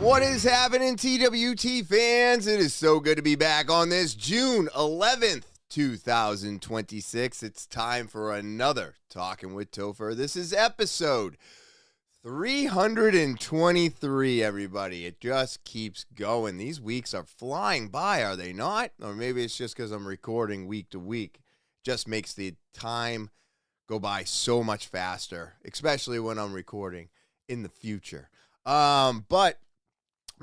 What is happening, TwT fans? It is so good to be back on this June 11th, 2026. It's time for another Talking with Topher. This is episode 323, everybody. It just keeps going. These weeks are flying by, are they not? Or maybe it's just because I'm recording week to week. Just makes the time go by so much faster, especially when I'm recording in the future. But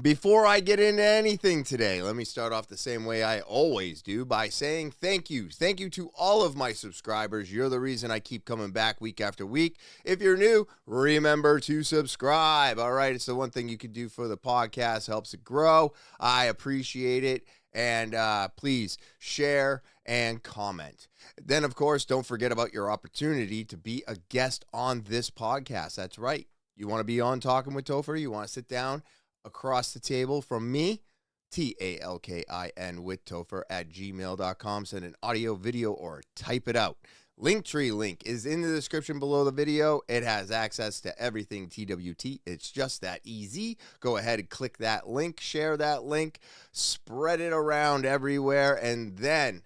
before I get into anything today, let me start off the same way I always do by saying thank you. Thank you to all of my subscribers. You're the reason I keep coming back week after week. If you're new, remember to subscribe. All right, it's the one thing you can do for the podcast, helps it grow. I appreciate it. And please share and comment. Then, of course, don't forget about your opportunity to be a guest on this podcast. That's right. You want to be on Talking with Topher? You want to sit down across the table from me, TALKIN with Topher at gmail.com. Send an audio, video, or type it out. Linktree link is in the description below the video. It has access to everything TWT. It's just that easy. Go ahead and click that link, share that link, spread it around everywhere, and then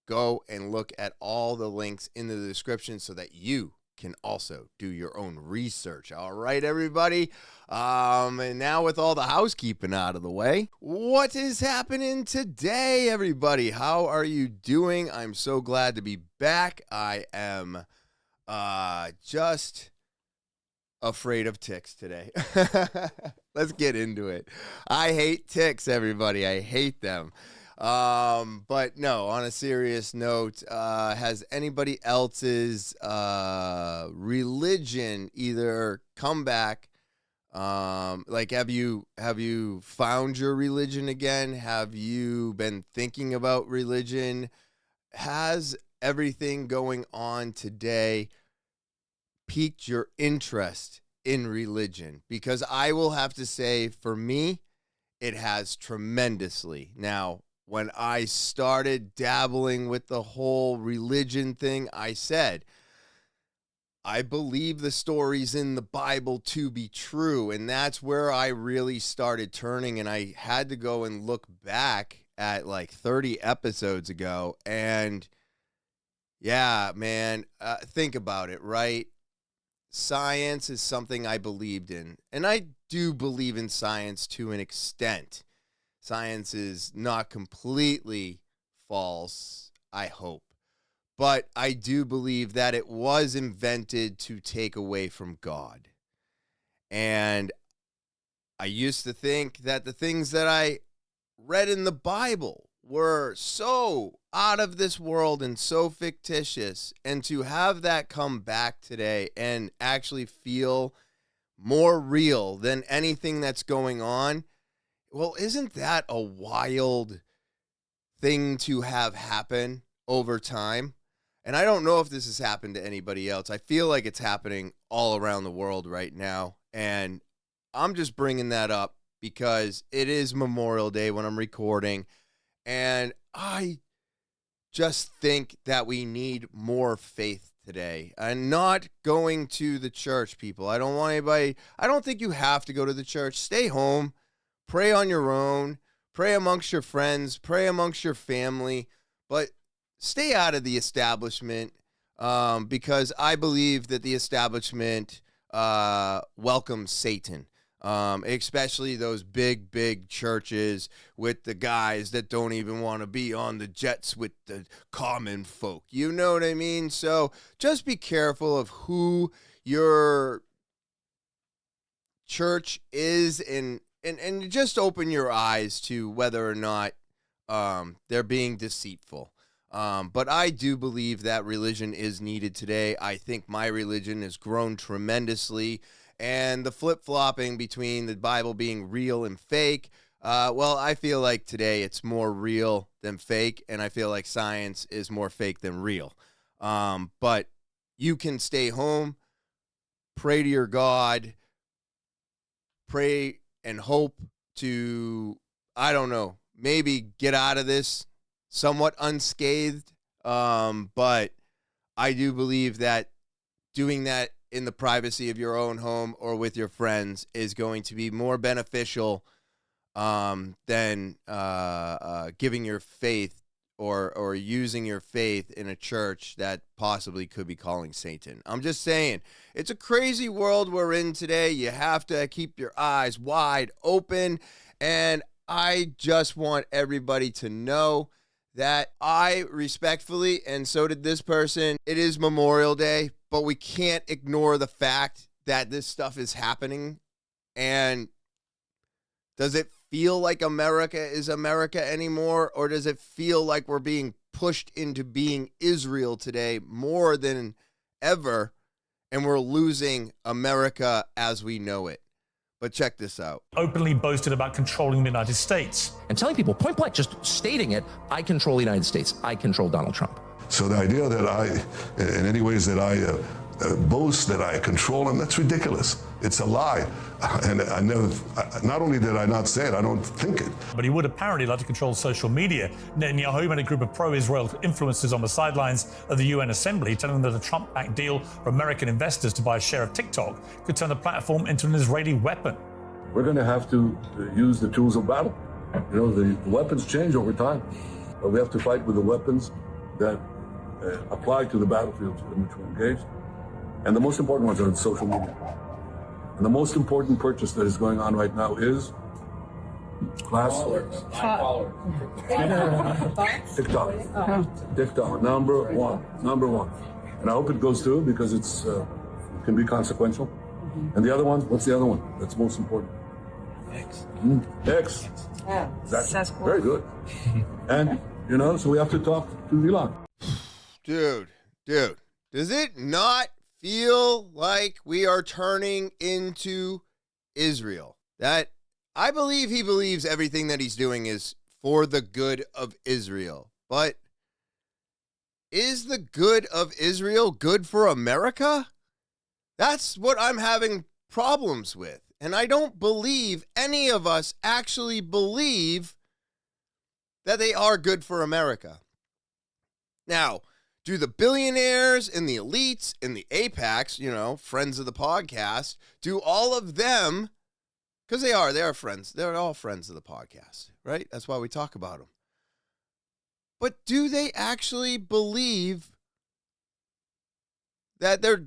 go and look at all the links in the description so that you can also do your own research. All right, everybody. And now with all the housekeeping out of the way, what is happening today, everybody? How are you doing? I'm so glad to be back. I am just afraid of ticks today. Let's get into it. I hate ticks, everybody. I hate them. But no, on a serious note, has anybody else's religion either come back? Like, have you found your religion again? Have you been thinking about religion? Has everything going on today piqued your interest in religion? Because I will have to say, for me, it has tremendously. Now, when I started dabbling with the whole religion thing, I said, I believe the stories in the Bible to be true. And that's where I really started turning. And I had to go and look back at like 30 episodes ago. And yeah, man, think about it, right? Science is something I believed in. And I do believe in science to an extent. Science is not completely false, I hope. But I do believe that it was invented to take away from God. And I used to think that the things that I read in the Bible were so out of this world and so fictitious. And to have that come back today and actually feel more real than anything that's going on, well, isn't that a wild thing to have happen over time? And I don't know if this has happened to anybody else. I feel like it's happening all around the world right now. And I'm just bringing that up because it is Memorial Day when I'm recording. And I just think that we need more faith today. And not going to the church, people. I don't want anybody, I don't think you have to go to the church. Stay home. Pray on your own, pray amongst your friends, pray amongst your family, but stay out of the establishment because I believe that the establishment welcomes Satan, especially those big churches with the guys that don't even want to be on the jets with the common folk. You know what I mean? So just be careful of who your church is and just open your eyes to whether or not they're being deceitful. But I do believe that religion is needed today. I think my religion has grown tremendously. And the flip-flopping between the Bible being real and fake, well, I feel like today it's more real than fake. And I feel like science is more fake than real. But you can stay home, pray to your God, pray and hope to, I don't know, maybe get out of this somewhat unscathed. But I do believe that doing that in the privacy of your own home or with your friends is going to be more beneficial than giving your faith or using your faith in a church that possibly could be calling Satan. I'm just saying, it's a crazy world we're in today. You have to keep your eyes wide open, and I just want everybody to know that I respectfully, and so did this person, it is Memorial Day, but we can't ignore the fact that this stuff is happening. And does it feel like America is America anymore, or does it feel like we're being pushed into being Israel today more than ever, and we're losing America as we know it? But check this out. Openly boasted about controlling the United States. And telling people, point blank, just stating it, I control the United States. I control Donald Trump. So the idea that I, in any ways that I boast that I control him, that's ridiculous. It's a lie. And I never, not only did I not say it, I don't think it. But he would apparently like to control social media. Netanyahu met a group of pro-Israel influencers on the sidelines of the UN Assembly, telling them that a Trump-backed deal for American investors to buy a share of TikTok could turn the platform into an Israeli weapon. We're going to have to use the tools of battle. You know, the weapons change over time. But we have to fight with the weapons that apply to the battlefields in which we're engaged. And the most important ones are in social media. And the most important purchase that is going on right now is followers. TikTok, number one. And I hope it goes through because it can be consequential. And the other one, what's the other one that's most important? X. That's very good. And, you know, so we have to talk to Elon. Dude, does it not feel like we are turning into Israel? That I believe he believes everything that he's doing is for the good of Israel. But is the good of Israel good for America? That's what I'm having problems with. And I don't believe any of us actually believe that they are good for America. Now, do the billionaires and the elites and the apex, you know, friends of the podcast, do all of them, because they are friends. They're all friends of the podcast, right? That's why we talk about them. But do they actually believe that they're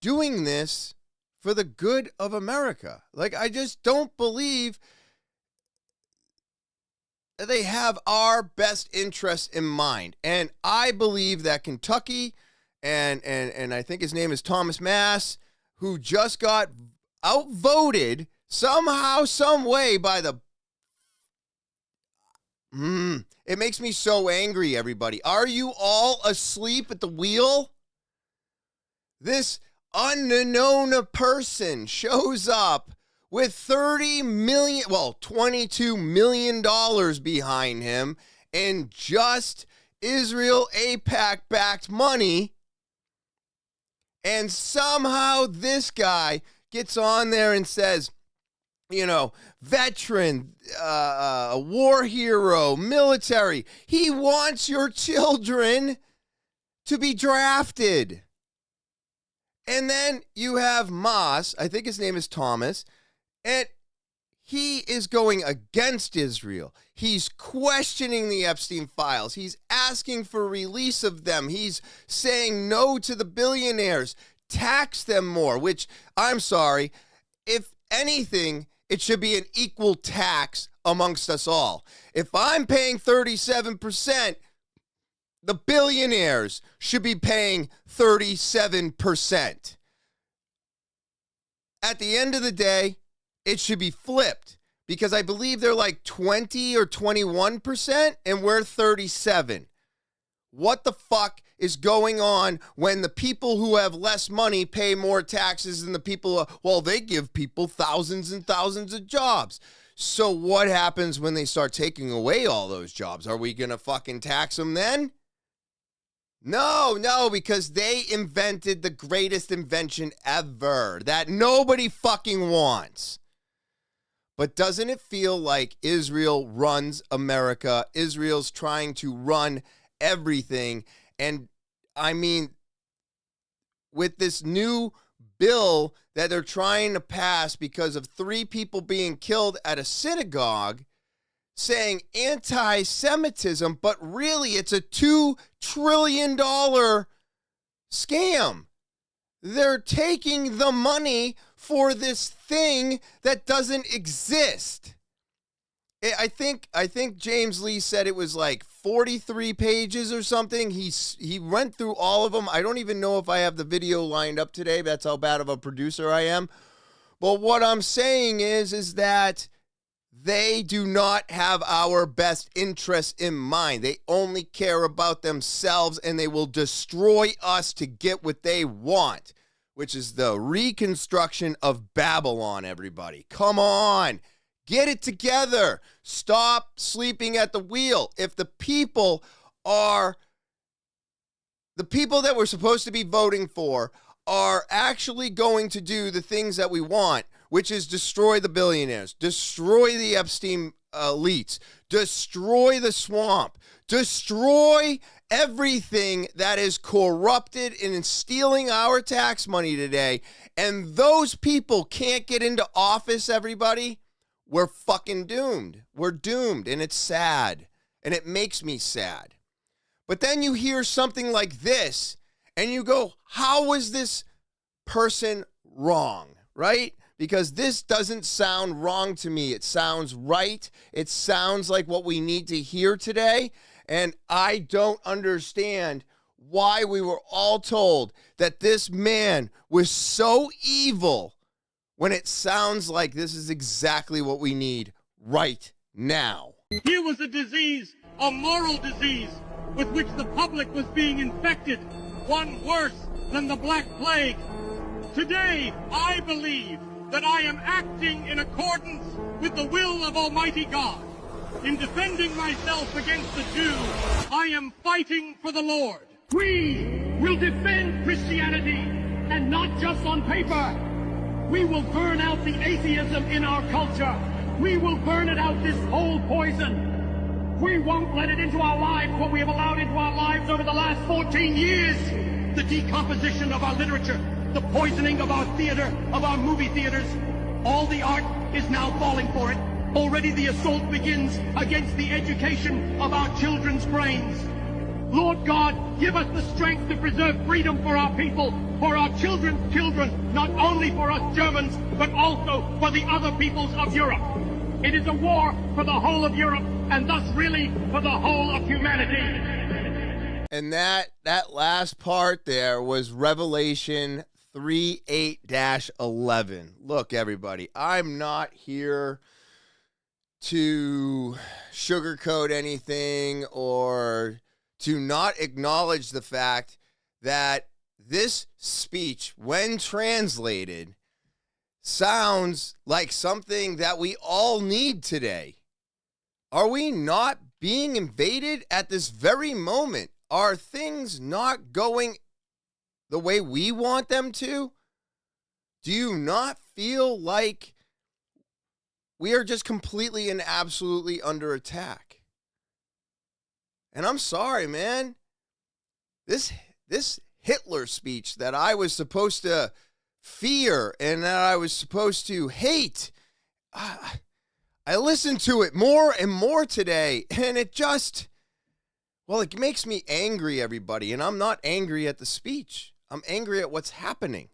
doing this for the good of America? Like, I just don't believe that they have our best interests in mind. And I believe that Kentucky and I think his name is Thomas Mass, who just got outvoted somehow, some way by the... It makes me so angry, everybody. Are you all asleep at the wheel? This unknown person shows up with $22 million behind him and just Israel AIPAC-backed money. And somehow this guy gets on there and says, you know, veteran, war hero, military. He wants your children to be drafted. And then you have Moss, I think his name is Thomas, and he is going against Israel. He's questioning the Epstein files. He's asking for release of them. He's saying no to the billionaires, tax them more, which, I'm sorry, if anything, it should be an equal tax amongst us all. If I'm paying 37%, the billionaires should be paying 37%. At the end of the day, it should be flipped because I believe they're like 20 or 21% and we're 37. What the fuck is going on when the people who have less money pay more taxes than the people, well, they give people thousands and thousands of jobs. So what happens when they start taking away all those jobs? Are we going to fucking tax them then? No, because they invented the greatest invention ever that nobody fucking wants. But doesn't it feel like Israel runs America? Israel's trying to run everything. And I mean, with this new bill that they're trying to pass because of 3 people being killed at a synagogue, saying anti-Semitism, but really it's a $2 trillion scam. They're taking the money for this thing that doesn't exist. I think James Lee said it was like 43 pages or something. He went through all of them. I don't even know if I have the video lined up today. That's how bad of a producer I am. But what I'm saying is that they do not have our best interests in mind. They only care about themselves, and they will destroy us to get what they want, which is the reconstruction of Babylon, everybody. Come on. Get it together. Stop sleeping at the wheel. If the people that we're supposed to be voting for are actually going to do the things that we want, which is destroy the billionaires, destroy the Epstein elites, destroy the swamp, destroy everything that is corrupted and stealing our tax money today, and those people can't get into office, everybody, we're fucking doomed. We're doomed, and it's sad, and it makes me sad. But then you hear something like this, and you go, how was this person wrong, right? Because this doesn't sound wrong to me. It sounds right. It sounds like what we need to hear today, and I don't understand why we were all told that this man was so evil when it sounds like this is exactly what we need right now. Here was a disease, a moral disease, with which the public was being infected, one worse than the Black Plague. Today, I believe that I am acting in accordance with the will of Almighty God. In defending myself against the Jew, I am fighting for the Lord. We will defend Christianity, and not just on paper. We will burn out the atheism in our culture. We will burn it out, this whole poison. We won't let it into our lives, what we have allowed into our lives over the last 14 years. The decomposition of our literature, the poisoning of our theater, of our movie theaters. All the art is now falling for it. Already the assault begins against the education of our children's brains. Lord God, give us the strength to preserve freedom for our people, for our children's children, not only for us Germans, but also for the other peoples of Europe. It is a war for the whole of Europe, and thus really for the whole of humanity. And that last part there was Revelation 3:8-11. Look, everybody, I'm not here to sugarcoat anything or to not acknowledge the fact that this speech, when translated, sounds like something that we all need today. Are we not being invaded at this very moment? Are things not going the way we want them to? Do you not feel like we are just completely and absolutely under attack? And I'm sorry, man. This Hitler speech that I was supposed to fear and that I was supposed to hate, I listened to it more and more today, and it just, well, it makes me angry, everybody. And I'm not angry at the speech. I'm angry at what's happening.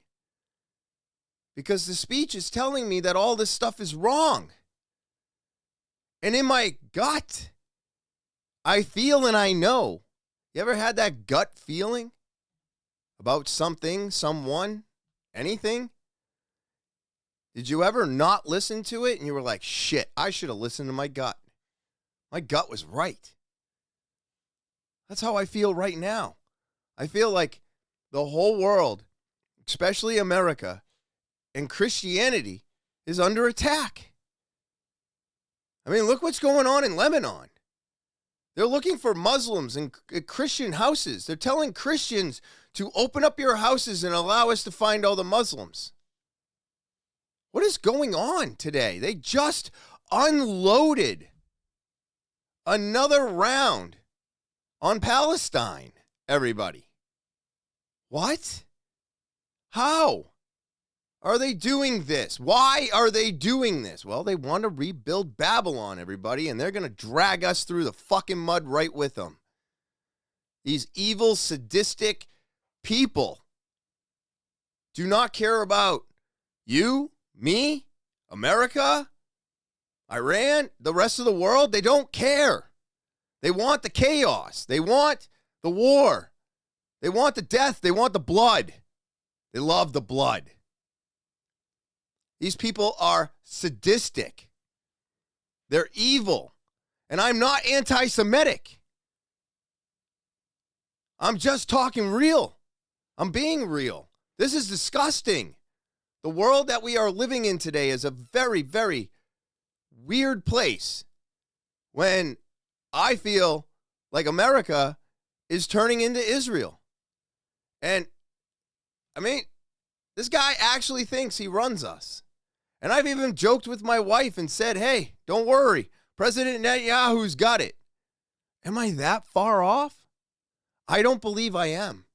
Because the speech is telling me that all this stuff is wrong. And in my gut, I feel and I know. You ever had that gut feeling about something, someone, anything? Did you ever not listen to it and you were like, shit, I should have listened to my gut. My gut was right. That's how I feel right now. I feel like the whole world, especially America, and Christianity is under attack. I mean, look what's going on in Lebanon. They're looking for Muslims in Christian houses. They're telling Christians to open up your houses and allow us to find all the Muslims. What is going on today? They just unloaded another round on Palestine, everybody. What? How? are they doing this? Why are they doing this? Well, they want to rebuild Babylon, everybody, and they're going to drag us through the fucking mud right with them. These evil, sadistic people do not care about you, me, America, Iran, the rest of the world. They don't care. They want the chaos. They want the war. They want the death. They want the blood. They love the blood. These people are sadistic. They're evil. And I'm not anti-Semitic. I'm just talking real. I'm being real. This is disgusting. The world that we are living in today is a very, very weird place when I feel like America is turning into Israel. And, I mean, this guy actually thinks he runs us. And I've even joked with my wife and said, hey, don't worry. President Netanyahu's got it. Am I that far off? I don't believe I am.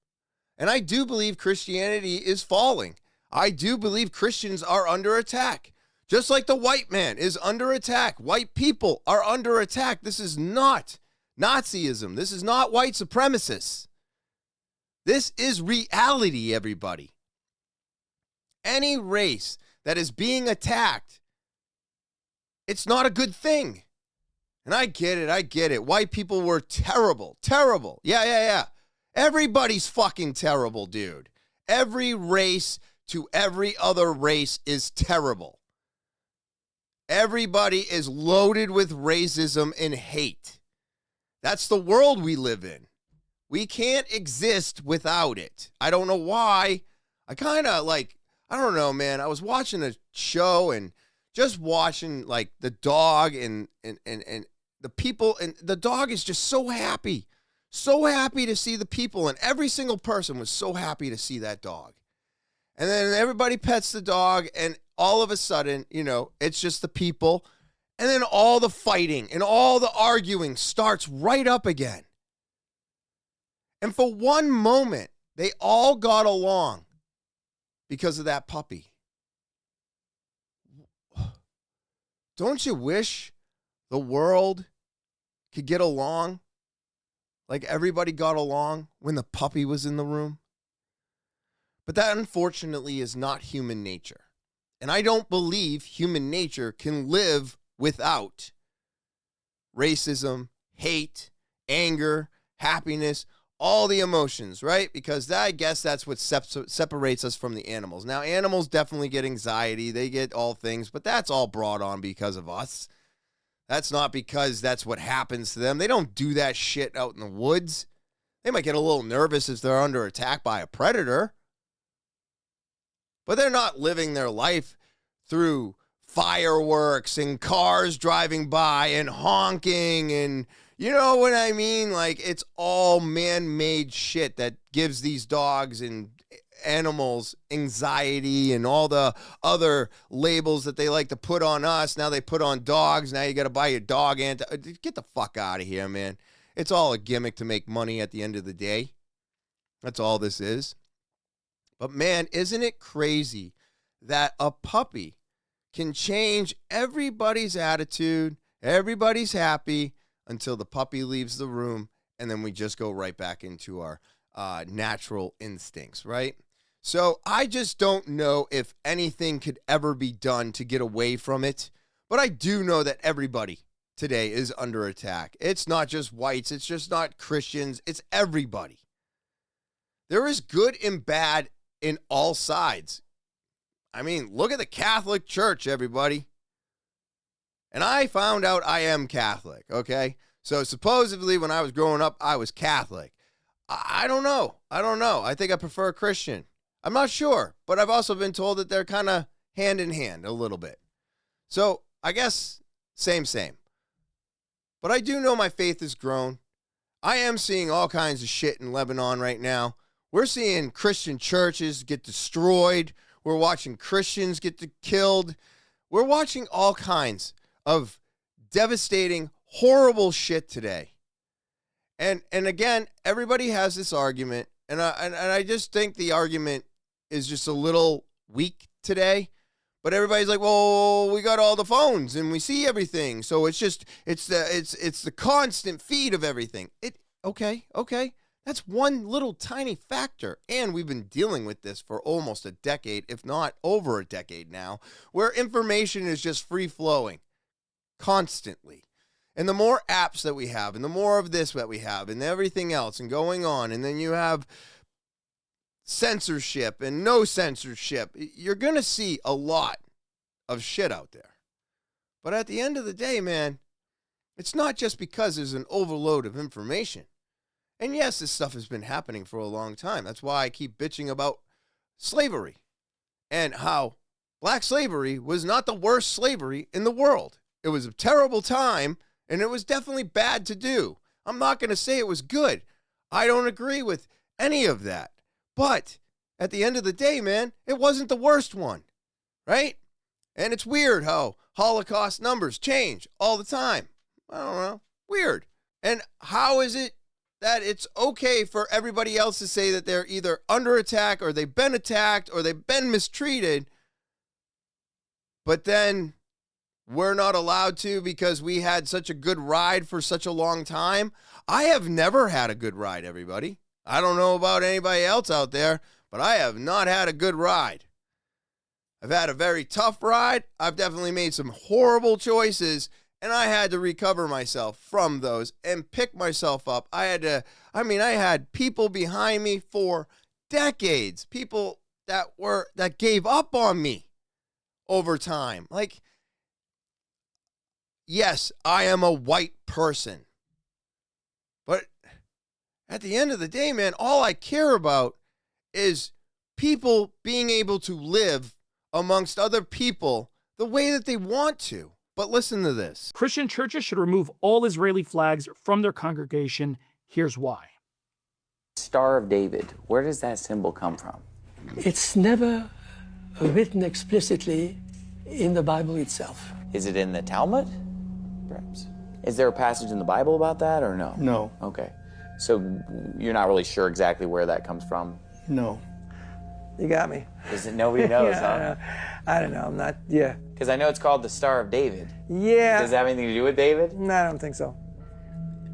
And I do believe Christianity is falling. I do believe Christians are under attack. Just like the white man is under attack. White people are under attack. This is not Nazism. This is not white supremacists. This is reality, everybody. Any race that is being attacked, it's not a good thing. And I get it. White people were terrible. Yeah. Everybody's fucking terrible, dude. Every race to every other race is terrible. Everybody is loaded with racism and hate. That's the world we live in. We can't exist without it. I don't know why. I don't know, man. I was watching a show and just watching like the dog and the people, and the dog is just so happy to see the people, and every single person was so happy to see that dog. And then everybody pets the dog, and all of a sudden, it's just the people, and then all the fighting and all the arguing starts right up again. And for one moment, they all got along because of that puppy. Don't you wish the world could get along like everybody got along when the puppy was in the room? But that, unfortunately, is not human nature. And I don't believe human nature can live without racism, hate, anger, happiness, all the emotions, right? Because I guess that's what separates us from the animals. Now, animals definitely get anxiety. They get all things, but that's all brought on because of us. That's not because that's what happens to them. They don't do that shit out in the woods. They might get a little nervous if they're under attack by a predator. But they're not living their life through fireworks and cars driving by and honking and, you know what I mean? Like, it's all man-made shit that gives these dogs and animals anxiety and all the other labels that they like to put on us. Now they put on dogs. Now you got to buy your dog. Get the fuck out of here, man. It's all a gimmick to make money at the end of the day. That's all this is. But man, isn't it crazy that a puppy can change everybody's attitude? Everybody's happy until the puppy leaves the room, and then we just go right back into our natural instincts, right? So I just don't know if anything could ever be done to get away from it, but I do know that everybody today is under attack. It's not just whites, it's just not Christians, it's everybody. There is good and bad in all sides. I mean, look at the Catholic Church, everybody. And I found out I am Catholic, okay? So supposedly when I was growing up, I was Catholic. I don't know. I think I prefer Christian. I'm not sure, but I've also been told that they're kind of hand in hand a little bit. So I guess same. But I do know my faith has grown. I am seeing all kinds of shit in Lebanon right now. We're seeing Christian churches get destroyed. We're watching Christians get killed. We're watching all kinds of devastating, horrible shit today. And again, everybody has this argument, and I just think the argument is just a little weak today. But everybody's like, well, we got all the phones and we see everything. So it's the constant feed of everything. Okay. That's one little tiny factor. And we've been dealing with this for almost a decade, if not over a decade now, where information is just free flowing constantly. And the more apps that we have, and the more of this that we have, and everything else, and going on, and then you have censorship and no censorship, you're going to see a lot of shit out there. But at the end of the day, man, it's not just because there's an overload of information. And yes, this stuff has been happening for a long time. That's why I keep bitching about slavery and how black slavery was not the worst slavery in the world. It was a terrible time, and it was definitely bad to do. I'm not going to say it was good. I don't agree with any of that. But at the end of the day, man, it wasn't the worst one, right? And it's weird how Holocaust numbers change all the time. I don't know. Weird. And how is it that it's okay for everybody else to say that they're either under attack or they've been attacked or they've been mistreated, but then we're not allowed to because we had such a good ride for such a long time? I have never had a good ride, everybody. I don't know about anybody else out there, but I have not had a good ride. I've had a very tough ride. I've definitely made some horrible choices, and I had to recover myself from those and pick myself up. I had people behind me for decades, people that gave up on me over time. Like, yes, I am a white person, but at the end of the day, man, all I care about is people being able to live amongst other people the way that they want to. But listen to this. Christian churches should remove all Israeli flags from their congregation. Here's why. Star of David, where does that symbol come from? It's never written explicitly in the Bible itself. Is it in the Talmud? Perhaps. Is there a passage in the Bible about that or no? No. Okay. So you're not really sure exactly where that comes from? No. You got me. Is it nobody knows, huh? I don't know. I'm not, yeah. Because I know it's called the Star of David. Yeah. Does it have anything to do with David? No, I don't think so.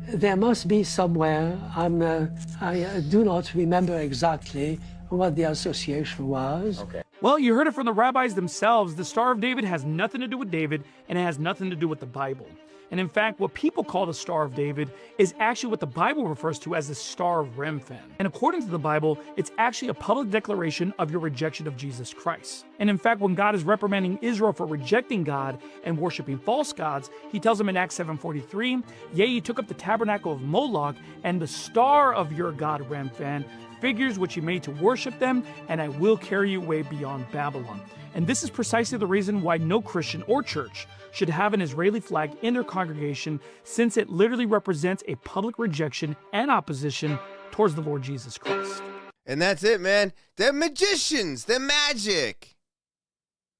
There must be somewhere. I do not remember exactly what the association was. Okay. Well, you heard it from the rabbis themselves. The Star of David has nothing to do with David, and it has nothing to do with the Bible. And in fact, what people call the Star of David is actually what the Bible refers to as the Star of Remphan. And according to the Bible, it's actually a public declaration of your rejection of Jesus Christ. And in fact, when God is reprimanding Israel for rejecting God and worshiping false gods, he tells them in Acts 7:43, "Yea, ye took up the tabernacle of Moloch and the star of your god Remphan, figures which you made to worship them, and I will carry you away beyond Babylon." And this is precisely the reason why no Christian or church should have an Israeli flag in their congregation, since it literally represents a public rejection and opposition towards the Lord Jesus Christ. And that's it, man. They're magicians. They're magic.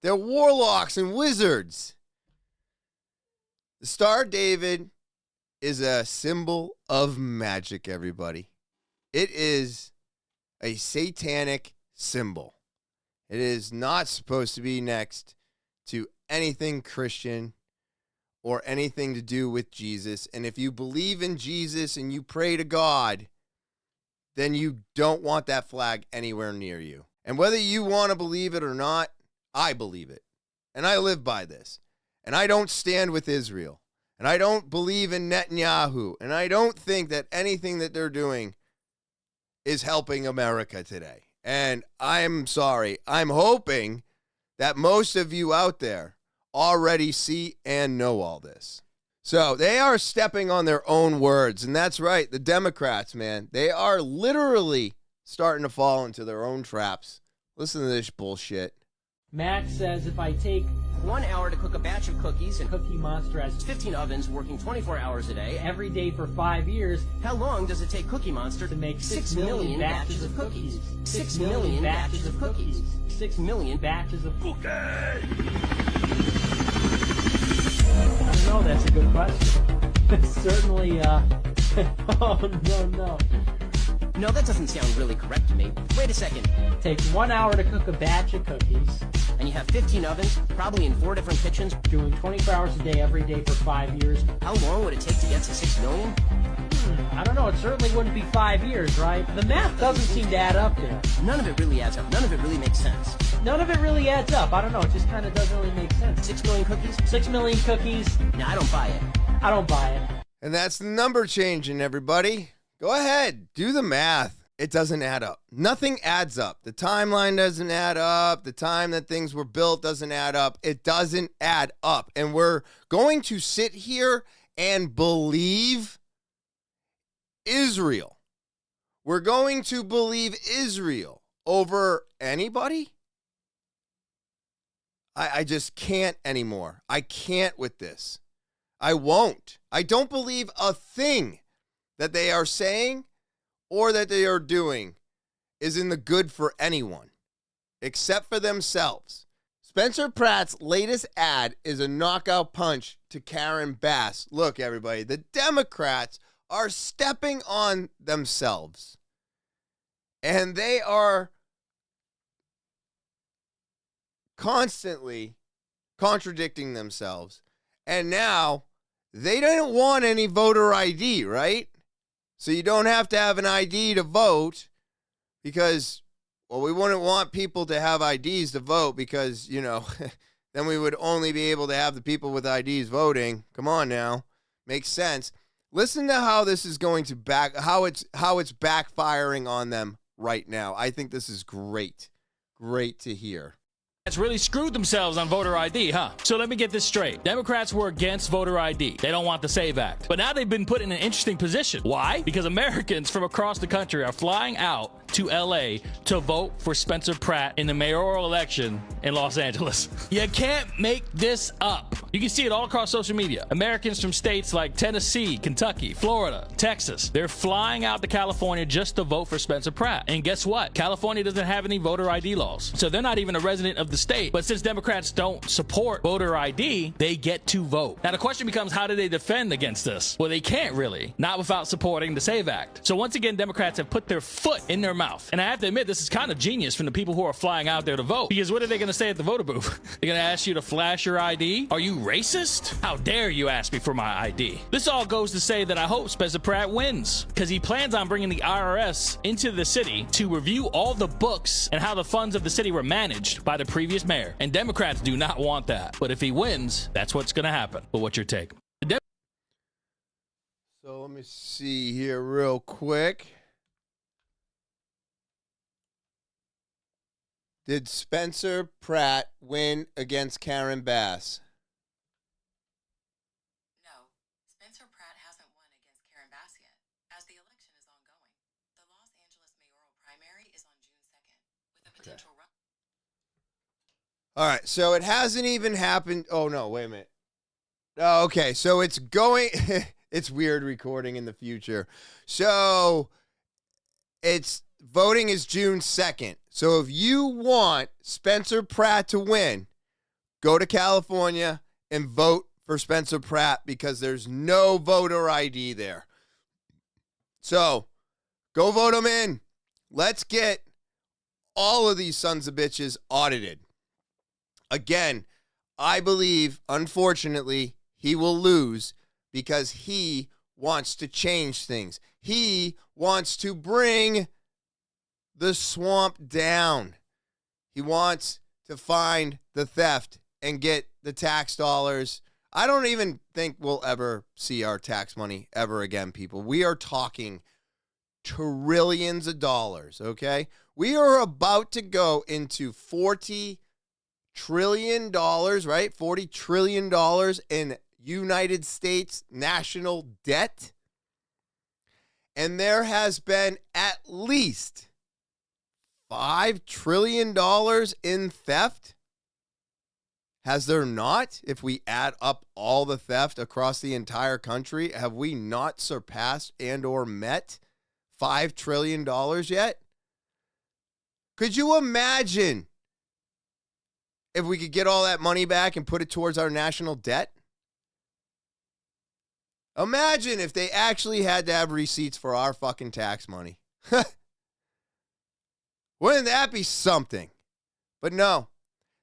They're warlocks and wizards. The Star of David is a symbol of magic, everybody. It is a satanic symbol. It is not supposed to be next to anything Christian or anything to do with Jesus. And if you believe in Jesus and you pray to God, then you don't want that flag anywhere near you. And whether you want to believe it or not, I believe it. And I live by this. And I don't stand with Israel. And I don't believe in Netanyahu. And I don't think that anything that they're doing is helping America today. And I'm sorry. I'm hoping that most of you out there already see and know all this. So they are stepping on their own words. And that's right. The Democrats, man, they are literally starting to fall into their own traps. Listen to this bullshit. Max says if I take 1 hour to cook a batch of cookies, and Cookie Monster has 15 ovens working 24 hours a day, every day for 5 years, how long does it take Cookie Monster to make 6 million batches of cookies? 6 million batches of cookies. 6 million batches of cookies. I don't know, that's a good question. Certainly, oh, no. No, that doesn't sound really correct to me. Wait a second. Takes 1 hour to cook a batch of cookies. And you have 15 ovens, probably in 4 different kitchens. Doing 24 hours a day, every day for 5 years. How long would it take to get to 6 million? I don't know. It certainly wouldn't be 5 years, right? The math doesn't seem to add up there. None of it really adds up. None of it really makes sense. None of it really adds up. I don't know. It just kind of doesn't really make sense. 6 million cookies? 6 million cookies. No, I don't buy it. I don't buy it. And that's the number changing, everybody. Go ahead. Do the math. It doesn't add up. Nothing adds up. The timeline doesn't add up. The time that things were built doesn't add up. It doesn't add up. And we're going to sit here and believe Israel. We're going to believe Israel over anybody? I just can't anymore. I can't with this. I won't. I don't believe a thing that they are saying or that they are doing is in the good for anyone except for themselves. Spencer Pratt's latest ad is a knockout punch to Karen Bass. Look, everybody, the Democrats are stepping on themselves. And they are constantly contradicting themselves. And now they don't want any voter ID, right? So you don't have to have an ID to vote because, well, we wouldn't want people to have IDs to vote because, you know, then we would only be able to have the people with IDs voting. Come on now. Makes sense. Listen to how this is going to how it's backfiring on them right now. I think this is great. Great to hear. Democrats really screwed themselves on voter ID, huh? So let me get this straight. Democrats were against voter ID. They don't want the SAVE Act. But now they've been put in an interesting position. Why? Because Americans from across the country are flying out to LA to vote for Spencer Pratt in the mayoral election in Los Angeles. You can't make this up. You can see it all across social media. Americans from states like Tennessee, Kentucky, Florida, Texas, they're flying out to California just to vote for Spencer Pratt. And guess what? California doesn't have any voter ID laws. So they're not even a resident of the state. But since Democrats don't support voter ID, they get to vote. Now the question becomes, how do they defend against this? Well, they can't really. Not without supporting the SAVE Act. So once again, Democrats have put their foot in their mouth. And I have to admit, this is kind of genius from the people who are flying out there to vote. Because what are they going to say at the voter booth? They're going to ask you to flash your ID? Are you racist? How dare you ask me for my ID? This all goes to say that I hope Spencer Pratt wins. Because he plans on bringing the IRS into the city to review all the books and how the funds of the city were managed by the previous mayor. And Democrats do not want that. But if he wins, that's what's going to happen. But what's your take? So let me see here real quick. Did Spencer Pratt win against Karen Bass? No, Spencer Pratt hasn't won against Karen Bass yet, as the election is ongoing. The Los Angeles mayoral primary is on June 2nd, with a potential run. All right, so it hasn't even happened. Oh, no, wait a minute. Oh, okay, so it's going. It's weird recording in the future. So it's voting is June 2nd. So if you want Spencer Pratt to win, go to California and vote for Spencer Pratt because there's no voter ID there. So go vote him in. Let's get all of these sons of bitches audited. Again, I believe, unfortunately, he will lose because he wants to change things. He wants to bring the swamp down. He wants to find the theft and get the tax dollars. I don't even think we'll ever see our tax money ever again, people. We are talking trillions of dollars, okay? We are about to go into $40 trillion, right? $40 trillion in United States national debt. And there has been at least $5 trillion in theft? Has there not? If we add up all the theft across the entire country, have we not surpassed and or met $5 trillion yet? Could you imagine if we could get all that money back and put it towards our national debt? Imagine if they actually had to have receipts for our fucking tax money. Wouldn't that be something? But no,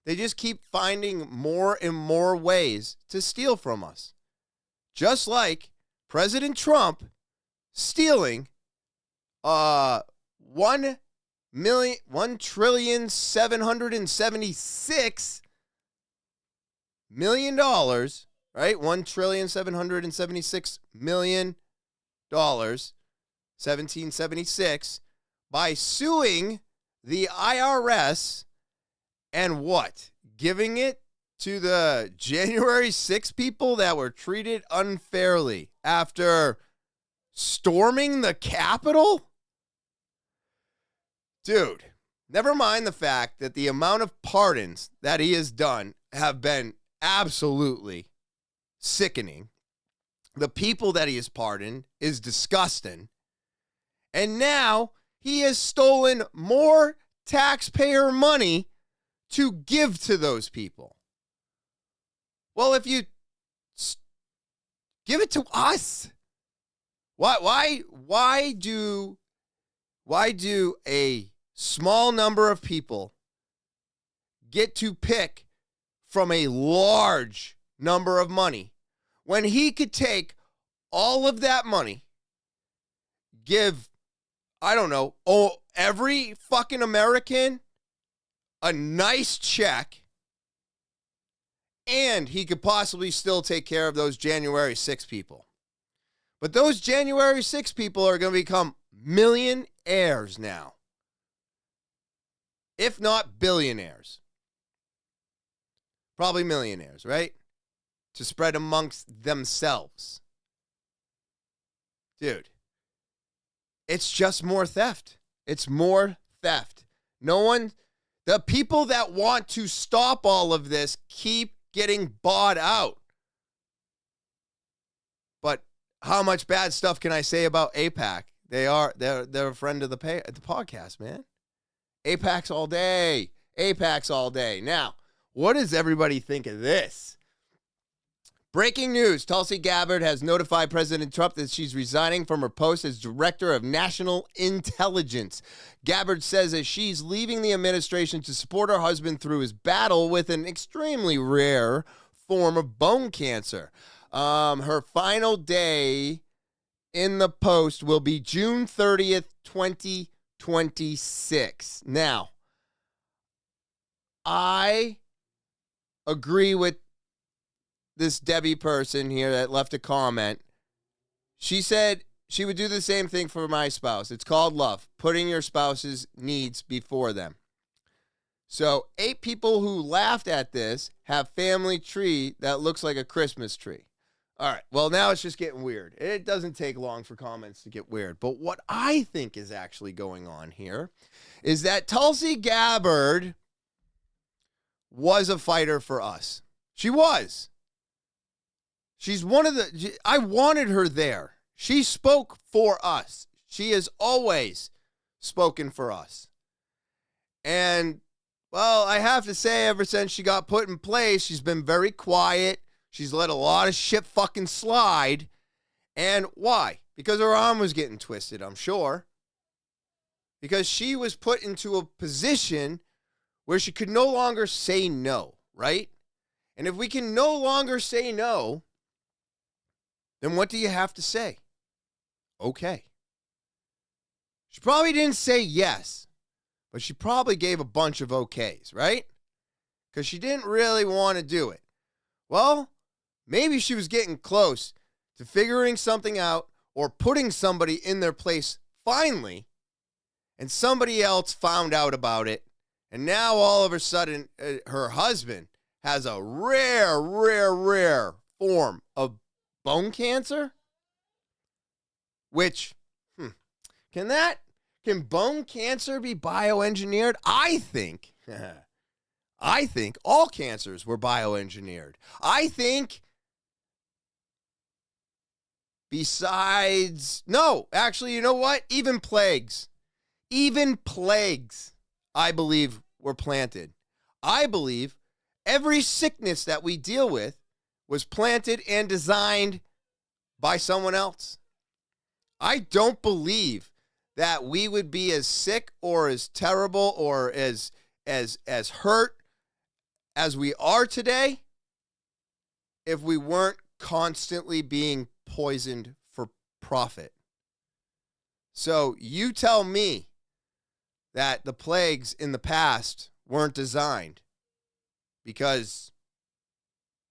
They just keep finding more and more ways to steal from us. Just like President Trump stealing $1,776,000,000, right? $1,776,000,000, 1776, by suing the IRS and what? Giving it to the January 6 people that were treated unfairly after storming the Capitol? Dude, never mind the fact that the amount of pardons that he has done have been absolutely sickening. The people that he has pardoned is disgusting. And now he has stolen more taxpayer money to give to those people. Well, if you give it to us, why do a small number of people get to pick from a large number of money when he could take all of that money, give, I don't know, every fucking American a nice check, and he could possibly still take care of those January 6 people. But those January 6 people are going to become millionaires now, if not billionaires. Probably millionaires, right? To spread amongst themselves. Dude, it's just more theft. It's more theft. The people that want to stop all of this keep getting bought out. But how much bad stuff can I say about AIPAC? They're a friend of the podcast, man. AIPAC's all day. AIPAC's all day. Now, what does everybody think of this? Breaking news. Tulsi Gabbard has notified President Trump that she's resigning from her post as Director of National Intelligence. Gabbard says that she's leaving the administration to support her husband through his battle with an extremely rare form of bone cancer. Her final day in the post will be June 30th, 2026. Now, I agree with this Debbie person here that left a comment. She said she would do the same thing for my spouse. It's called love, putting your spouse's needs before them. So 8 people who laughed at this have family tree that looks like a Christmas tree. All right, well, now it's just getting weird. It doesn't take long for comments to get weird. But what I think is actually going on here is that Tulsi Gabbard was a fighter for us. She was. She's I wanted her there. She spoke for us. She has always spoken for us. And, well, I have to say, ever since she got put in place, she's been very quiet. She's let a lot of shit fucking slide. And why? Because her arm was getting twisted, I'm sure. Because she was put into a position where she could no longer say no, right? And if we can no longer say no, then what do you have to say? Okay. She probably didn't say yes, but she probably gave a bunch of okays, right? Because she didn't really want to do it. Well, maybe she was getting close to figuring something out or putting somebody in their place finally, and somebody else found out about it, and now all of a sudden her husband has a rare form of bone cancer, which, can bone cancer be bioengineered? I think all cancers were bioengineered. I think actually, you know what? Even plagues, I believe, were planted. I believe every sickness that we deal with was planted and designed by someone else. I don't believe that we would be as sick or as terrible or as hurt as we are today if we weren't constantly being poisoned for profit. So you tell me that the plagues in the past weren't designed, because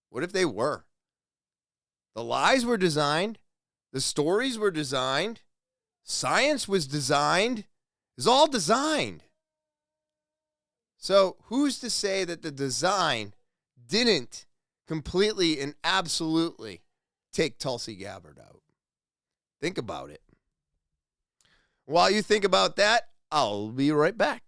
what if they were? The lies were designed. The stories were designed. Science was designed. It's all designed. So who's to say that the design didn't completely and absolutely take Tulsi Gabbard out? Think about it. While you think about that, I'll be right back.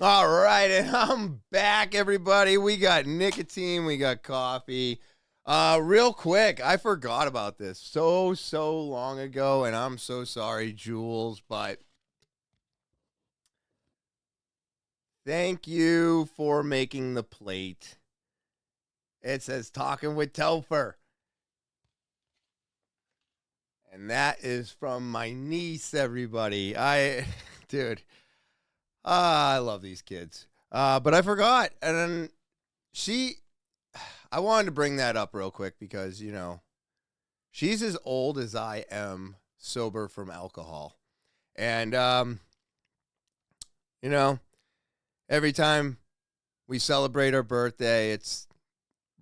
All right, and I'm back, everybody. We got nicotine, we got coffee. Real quick, I forgot about this so long ago, and I'm so sorry, Jules, but thank you for making the plate. It says Talking with Topher. And that is from my niece, everybody. Dude, I love these kids. But I forgot. And then I wanted to bring that up real quick because, you know, she's as old as I am sober from alcohol. And, you know, every time we celebrate her birthday, it's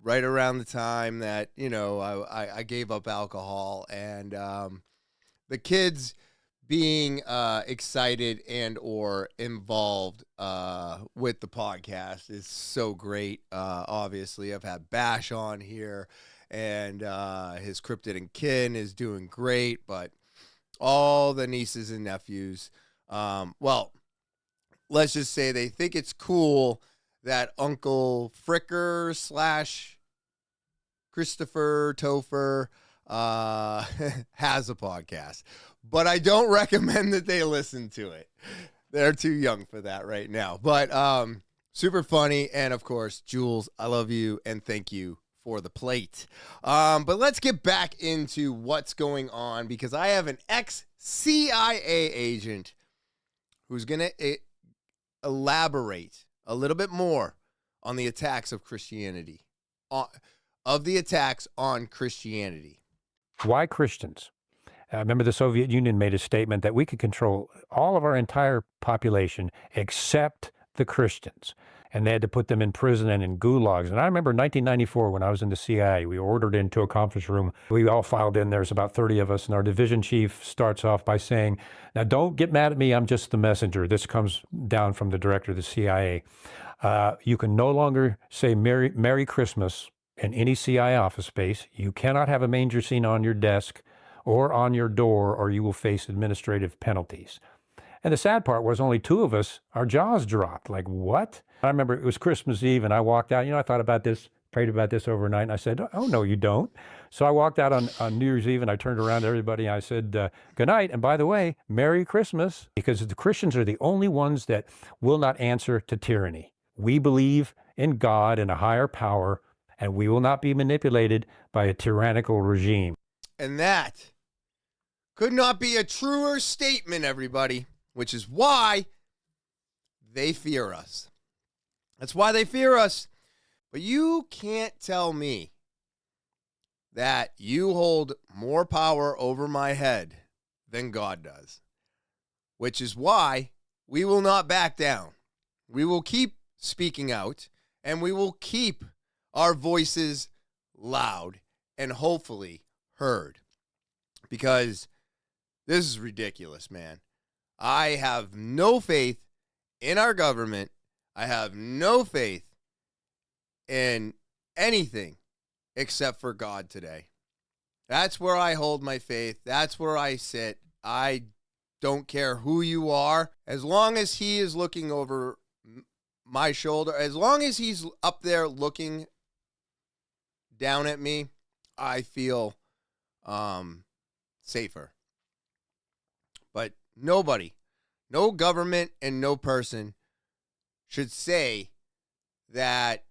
right around the time that, you know, I gave up alcohol, and the kids being excited and or involved with the podcast is so great. Obviously, I've had Bash on here, and his Cryptid and Kin is doing great, but all the nieces and nephews, well, let's just say they think it's cool that Uncle Fricker / Christopher Topher has a podcast. But I don't recommend that they listen to it. They're too young for that right now. But super funny. And, of course, Jules, I love you, and thank you for the plate. But let's get back into what's going on, because I have an ex-CIA agent who's going to elaborate a little bit more on the attacks of Christianity, of the attacks on Christianity. Why Christians? Remember, the Soviet Union made a statement that we could control all of our entire population except the Christians. And they had to put them in prison and in gulags. And I remember 1994 when I was in the CIA, we were ordered into a conference room. We all filed in. There's about 30 of us. And our division chief starts off by saying, now don't get mad at me. I'm just the messenger. This comes down from the director of the CIA. You can no longer say Merry Christmas in any CIA office space. You cannot have a manger scene on your desk or on your door, or you will face administrative penalties. And the sad part was only 2 of us, our jaws dropped. Like, what? I remember it was Christmas Eve, and I walked out. You know, I thought about this, prayed about this overnight, and I said, oh, no, you don't. So I walked out on New Year's Eve, and I turned around to everybody, and I said, good night, and by the way, Merry Christmas, because the Christians are the only ones that will not answer to tyranny. We believe in God and a higher power, and we will not be manipulated by a tyrannical regime. And that could not be a truer statement, everybody, which is why they fear us. That's why they fear us. But you can't tell me that you hold more power over my head than God does, which is why we will not back down. We will keep speaking out, and we will keep our voices loud and hopefully heard, because this is ridiculous, man. I have no faith in our government. I have no faith in anything except for God today. That's where I hold my faith. That's where I sit. I don't care who you are. As long as he is looking over my shoulder, as long as he's up there looking down at me, I feel safer. But nobody, no government and no person should say that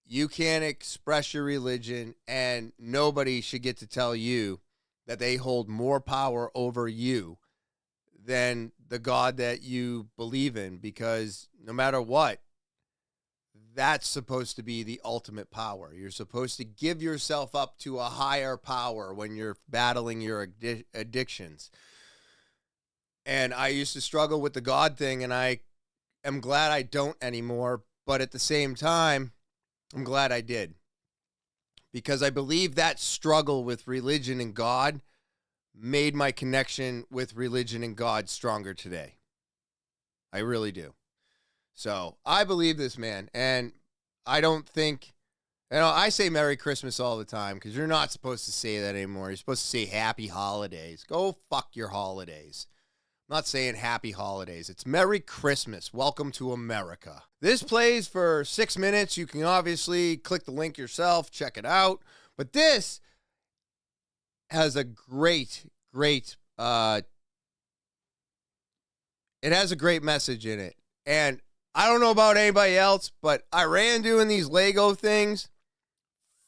you can't express your religion, and nobody should get to tell you that they hold more power over you than the God that you believe in, because no matter what, that's supposed to be the ultimate power. You're supposed to give yourself up to a higher power when you're battling your addictions. And I used to struggle with the God thing, and I am glad I don't anymore. But at the same time, I'm glad I did. Because I believe that struggle with religion and God made my connection with religion and God stronger today. I really do. So I believe this, man. And I don't think, I say Merry Christmas all the time because you're not supposed to say that anymore. You're supposed to say Happy Holidays. Go fuck your holidays. I'm not saying Happy Holidays. It's Merry Christmas. Welcome to America. This plays for 6 minutes. You can obviously click the link yourself, check it out. But this has a great, it has a great message in it. And I don't know about anybody else, but Iran doing these Lego things,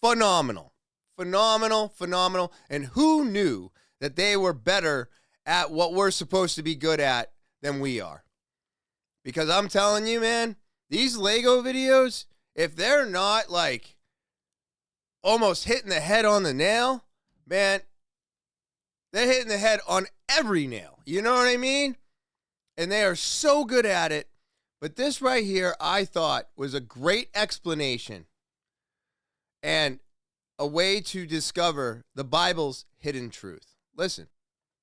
phenomenal. And who knew that they were better at what we're supposed to be good at than we are? Because I'm telling you, man, these Lego videos, if they're not like almost hitting the head on the nail, man, they're hitting the head on every nail. You know what I mean? And they are so good at it. But this right here, I thought, was a great explanation and a way to discover the Bible's hidden truth. Listen.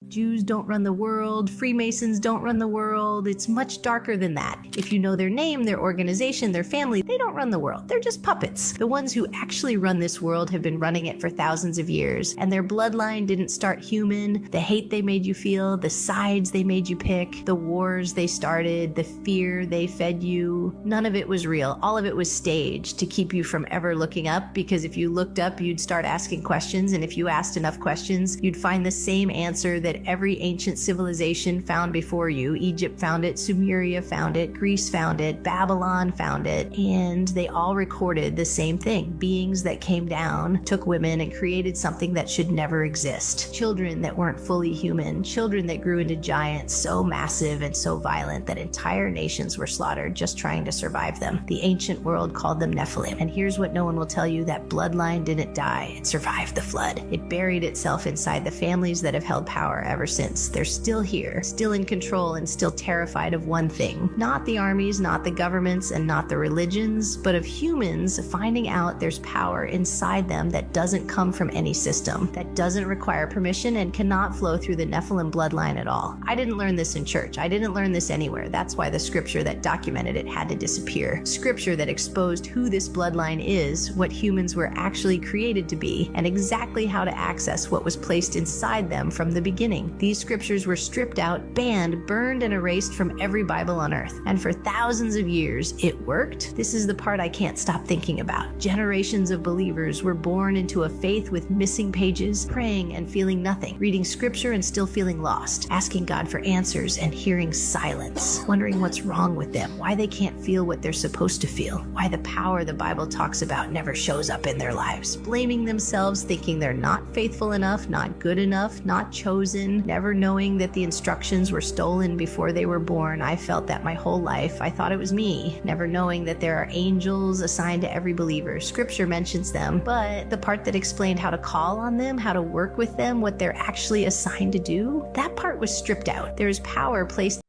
Jews don't run the world, Freemasons don't run the world. It's much darker than that. If you know their name, their organization, their family, they don't run the world. They're just puppets. The ones who actually run this world have been running it for thousands of years, and their bloodline didn't start human. The hate they made you feel, the sides they made you pick, the wars they started, the fear they fed you, none of it was real. All of it was staged to keep you from ever looking up, because if you looked up, you'd start asking questions, and if you asked enough questions, you'd find the same answer that every ancient civilization found before you. Egypt found it, Sumeria found it, Greece found it, Babylon found it, and they all recorded the same thing. Beings that came down, took women, and created something that should never exist. Children that weren't fully human, children that grew into giants so massive and so violent that entire nations were slaughtered just trying to survive them. The ancient world called them Nephilim. And here's what no one will tell you: that bloodline didn't die, it survived the flood. It buried itself inside the families that have held power ever since. They're still here, still in control, and still terrified of one thing. Not the armies, not the governments, and not the religions, but of humans finding out there's power inside them that doesn't come from any system, that doesn't require permission, and cannot flow through the Nephilim bloodline at all. I didn't learn this in church. I didn't learn this anywhere. That's why the scripture that documented it had to disappear. Scripture that exposed who this bloodline is, what humans were actually created to be, and exactly how to access what was placed inside them from the beginning. These scriptures were stripped out, banned, burned, and erased from every Bible on earth. And for thousands of years, it worked. This is the part I can't stop thinking about. Generations of believers were born into a faith with missing pages, praying and feeling nothing, reading scripture and still feeling lost, asking God for answers and hearing silence, wondering what's wrong with them, why they can't feel what they're supposed to feel, why the power the Bible talks about never shows up in their lives, blaming themselves, thinking they're not faithful enough, not good enough, not chosen, never knowing that the instructions were stolen before they were born. I felt that my whole life. I thought it was me, never knowing that there are angels assigned to every believer. Scripture mentions them, but the part that explained how to call on them, how to work with them, what they're actually assigned to do, that part was stripped out. There is power placed.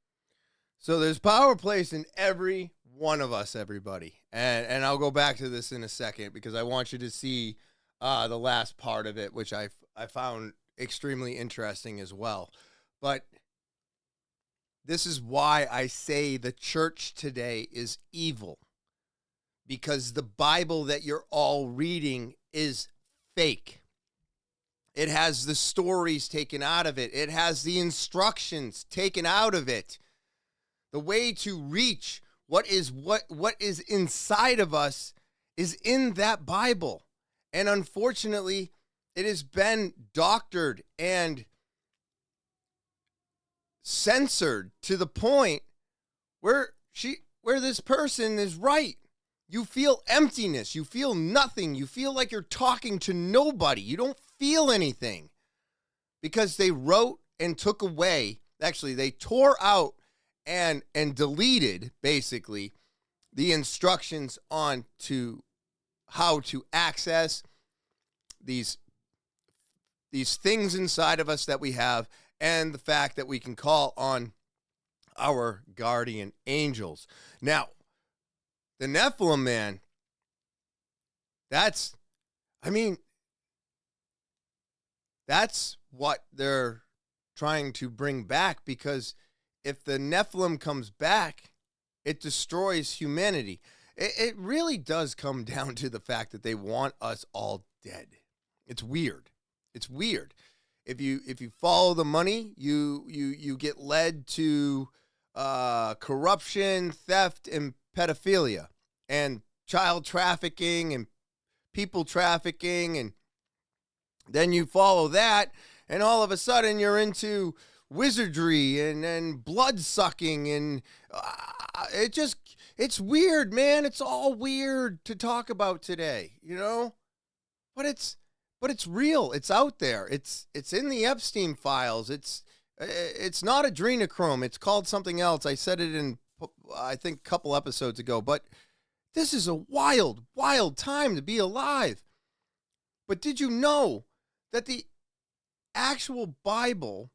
So there's power placed in every one of us, everybody. And I'll go back to this in a second because I want you to see the last part of it, which I found extremely interesting as well. But this is why I say the church today is evil, because the Bible that you're all reading is fake. It has the stories taken out of it. It has the instructions taken out of it. The way to reach what is inside of us is in that Bible. And unfortunately, it has been doctored and censored to the point where this person is right. You feel emptiness. You feel nothing. You feel like you're talking to nobody. You don't feel anything because they wrote and took away. Actually, they tore out and deleted basically the instructions on to how to access these things inside of us that we have, and the fact that we can call on our guardian angels. Now, the Nephilim, man, that's what they're trying to bring back, because if the Nephilim comes back, it destroys humanity. It really does come down to the fact that they want us all dead. It's weird. It's weird. If you follow the money, you get led to corruption, theft, and pedophilia, and child trafficking, and people trafficking, and then you follow that, and all of a sudden you're into wizardry and blood sucking, and it's weird, man. It's all weird to talk about today, you know? But it's real. It's out there. It's in the Epstein files. It's not adrenochrome. It's called something else. I said it in, I think, a couple episodes ago, but this is a wild, wild time to be alive. But did you know that the actual Bible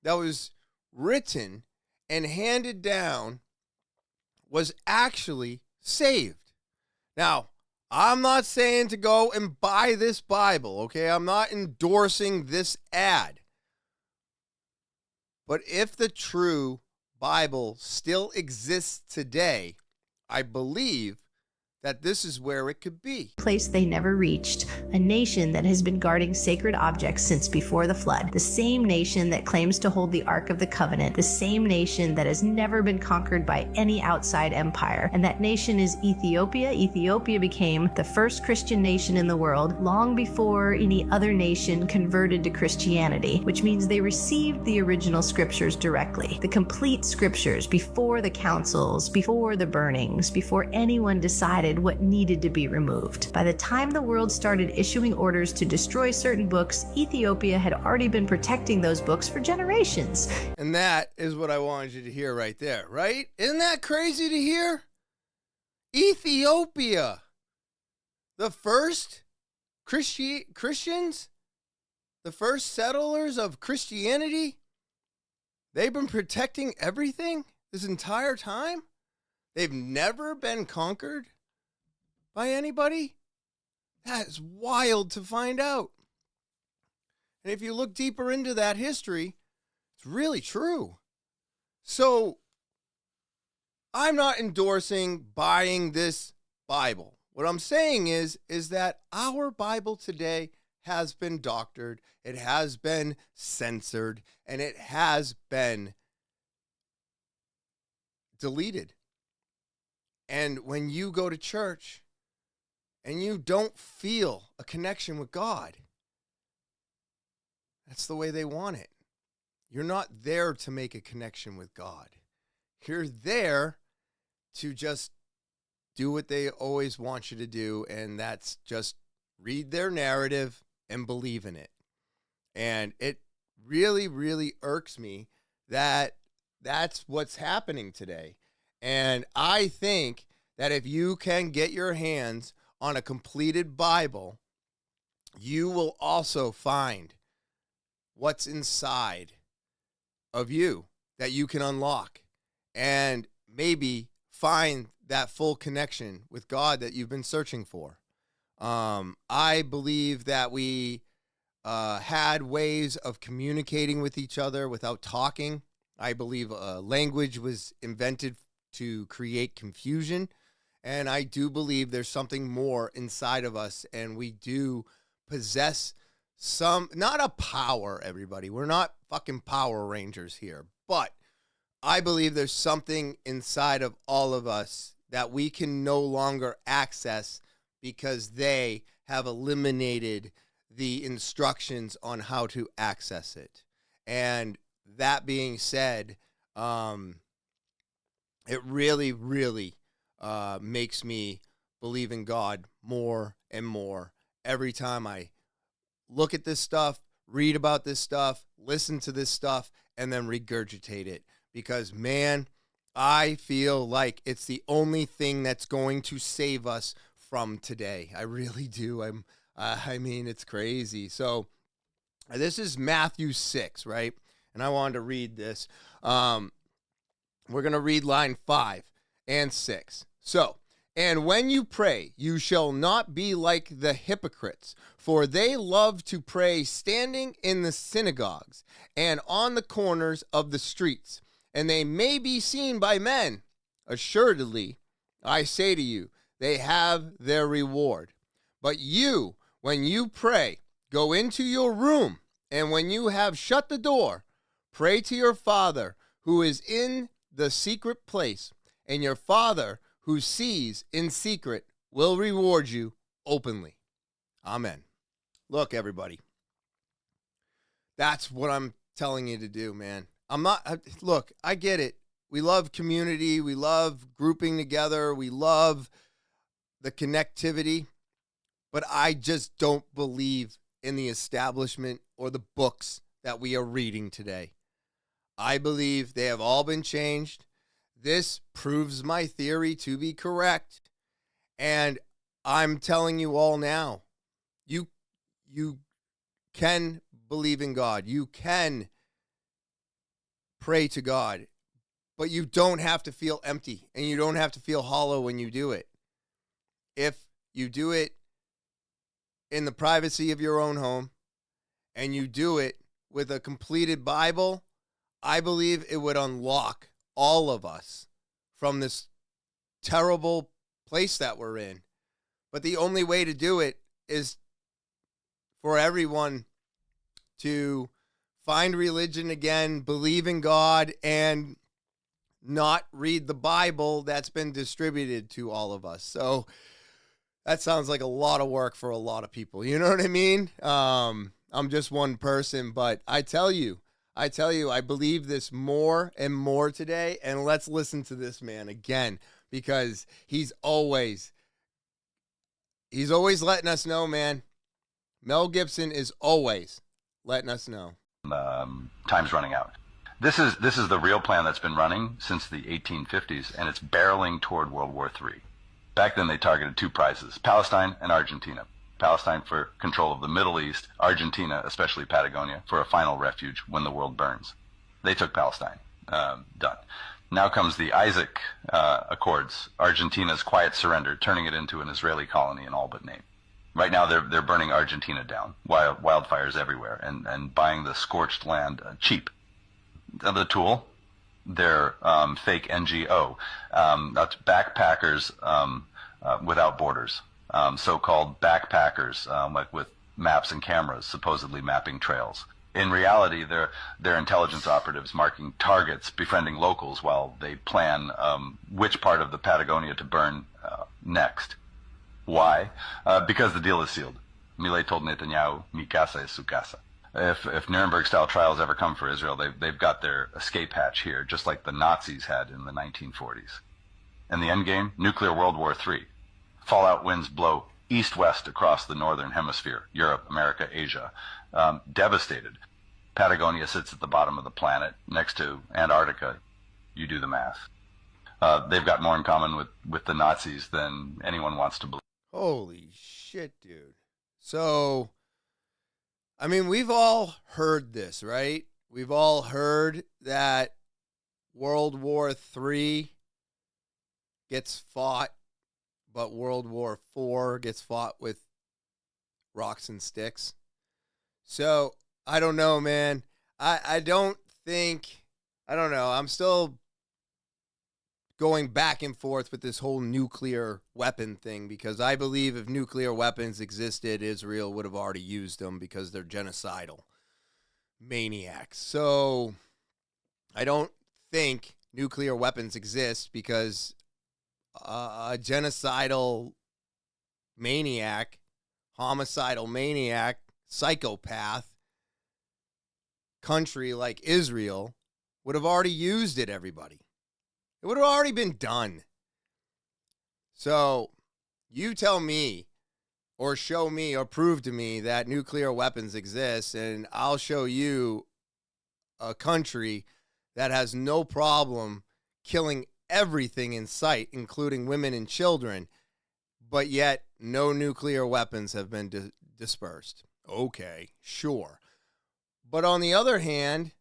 that was written and handed down was actually saved? Now, I'm not saying to go and buy this Bible, okay? I'm not endorsing this ad. But if the true Bible still exists today, I believe that this is where it could be. Place they never reached, a nation that has been guarding sacred objects since before the flood, the same nation that claims to hold the Ark of the Covenant, the same nation that has never been conquered by any outside empire, and that nation is Ethiopia. Ethiopia became the first Christian nation in the world long before any other nation converted to Christianity, which means they received the original scriptures directly, the complete scriptures, before the councils, before the burnings, before anyone decided what needed to be removed. By the time the world started issuing orders to destroy certain books, Ethiopia had already been protecting those books for generations. And that is what I wanted you to hear right there, right? Isn't that crazy to hear? Ethiopia, the first Christians, the first settlers of Christianity, they've been protecting everything this entire time? They've never been conquered by anybody? That is wild to find out. And if you look deeper into that history, it's really true. So I'm not endorsing buying this Bible. What I'm saying is that our Bible today has been doctored, it has been censored, and it has been deleted. And when you go to church and you don't feel a connection with God, that's the way they want it. You're not there to make a connection with God. You're there to just do what they always want you to do, and that's just read their narrative and believe in it. And it really, really irks me that that's what's happening today. And I think that if you can get your hands on a completed Bible, you will also find what's inside of you that you can unlock and maybe find that full connection with God that you've been searching for. I believe that we had ways of communicating with each other without talking. I believe language was invented to create confusion. And I do believe there's something more inside of us, and we do possess some, not a power, everybody. We're not fucking Power Rangers here, but I believe there's something inside of all of us that we can no longer access because they have eliminated the instructions on how to access it. And that being said, it really, really makes me believe in God more and more every time I look at this stuff, read about this stuff, listen to this stuff, and then regurgitate it. Because, man, I feel like it's the only thing that's going to save us from today. I really do. I mean, it's crazy. So this is Matthew 6, right? And I wanted to read this. We're going to read line 5 and 6. So, and when you pray, you shall not be like the hypocrites, for they love to pray standing in the synagogues and on the corners of the streets, and they may be seen by men. Assuredly, I say to you, they have their reward. But you, when you pray, go into your room, and when you have shut the door, pray to your Father who is in the secret place, and your Father who sees in secret will reward you openly. Amen. Look, everybody, that's what I'm telling you to do, man. Look, I get it. We love community. We love grouping together. We love the connectivity. But I just don't believe in the establishment or the books that we are reading today. I believe they have all been changed. This proves my theory to be correct. And I'm telling you all now, you can believe in God. You can pray to God. But you don't have to feel empty, and you don't have to feel hollow when you do it. If you do it in the privacy of your own home, and you do it with a completed Bible, I believe it would unlock all of us from this terrible place that we're in. But the only way to do it is for everyone to find religion again, believe in God, and not read the Bible that's been distributed to all of us. So that sounds like a lot of work for a lot of people. You know what I mean? I'm just one person, but I tell you, I believe this more and more today. And let's listen to this man again, because he's always letting us know, man. Mel Gibson is always letting us know. Time's running out. This is the real plan that's been running since the 1850s, and it's barreling toward World War III. Back then, they targeted two prizes, Palestine and Argentina. Palestine for control of the Middle East, Argentina, especially Patagonia, for a final refuge when the world burns. They took Palestine. Done. Now comes the Isaac Accords, Argentina's quiet surrender, turning it into an Israeli colony in all but name. Right now, they're burning Argentina down, wildfires everywhere, and buying the scorched land cheap. The tool, their fake NGO, that's Backpackers Without Borders, so-called backpackers, like with maps and cameras, supposedly mapping trails. In reality, they're intelligence operatives marking targets, befriending locals while they plan which part of the Patagonia to burn next. Why? Because the deal is sealed. Milei told Netanyahu, mi casa es su casa. If Nuremberg-style trials ever come for Israel, they've got their escape hatch here, just like the Nazis had in the 1940s. And the end game? Nuclear World War III. Fallout winds blow east-west across the northern hemisphere, Europe, America, Asia. Devastated. Patagonia sits at the bottom of the planet, next to Antarctica. You do the math. They've got more in common with the Nazis than anyone wants to believe. Holy shit, dude. So, I mean, we've all heard this, right? We've all heard that World War III gets fought, but World War IV gets fought with rocks and sticks. So, I don't know, man. I don't know. I'm still going back and forth with this whole nuclear weapon thing, because I believe if nuclear weapons existed, Israel would have already used them because they're genocidal maniacs. So I don't think nuclear weapons exist because a genocidal maniac, homicidal maniac, psychopath country like Israel would have already used it, everybody. It would have already been done. So you tell me or show me or prove to me that nuclear weapons exist, and I'll show you a country that has no problem killing everything in sight, including women and children, but yet no nuclear weapons have been dispersed. Okay, sure. But on the other hand,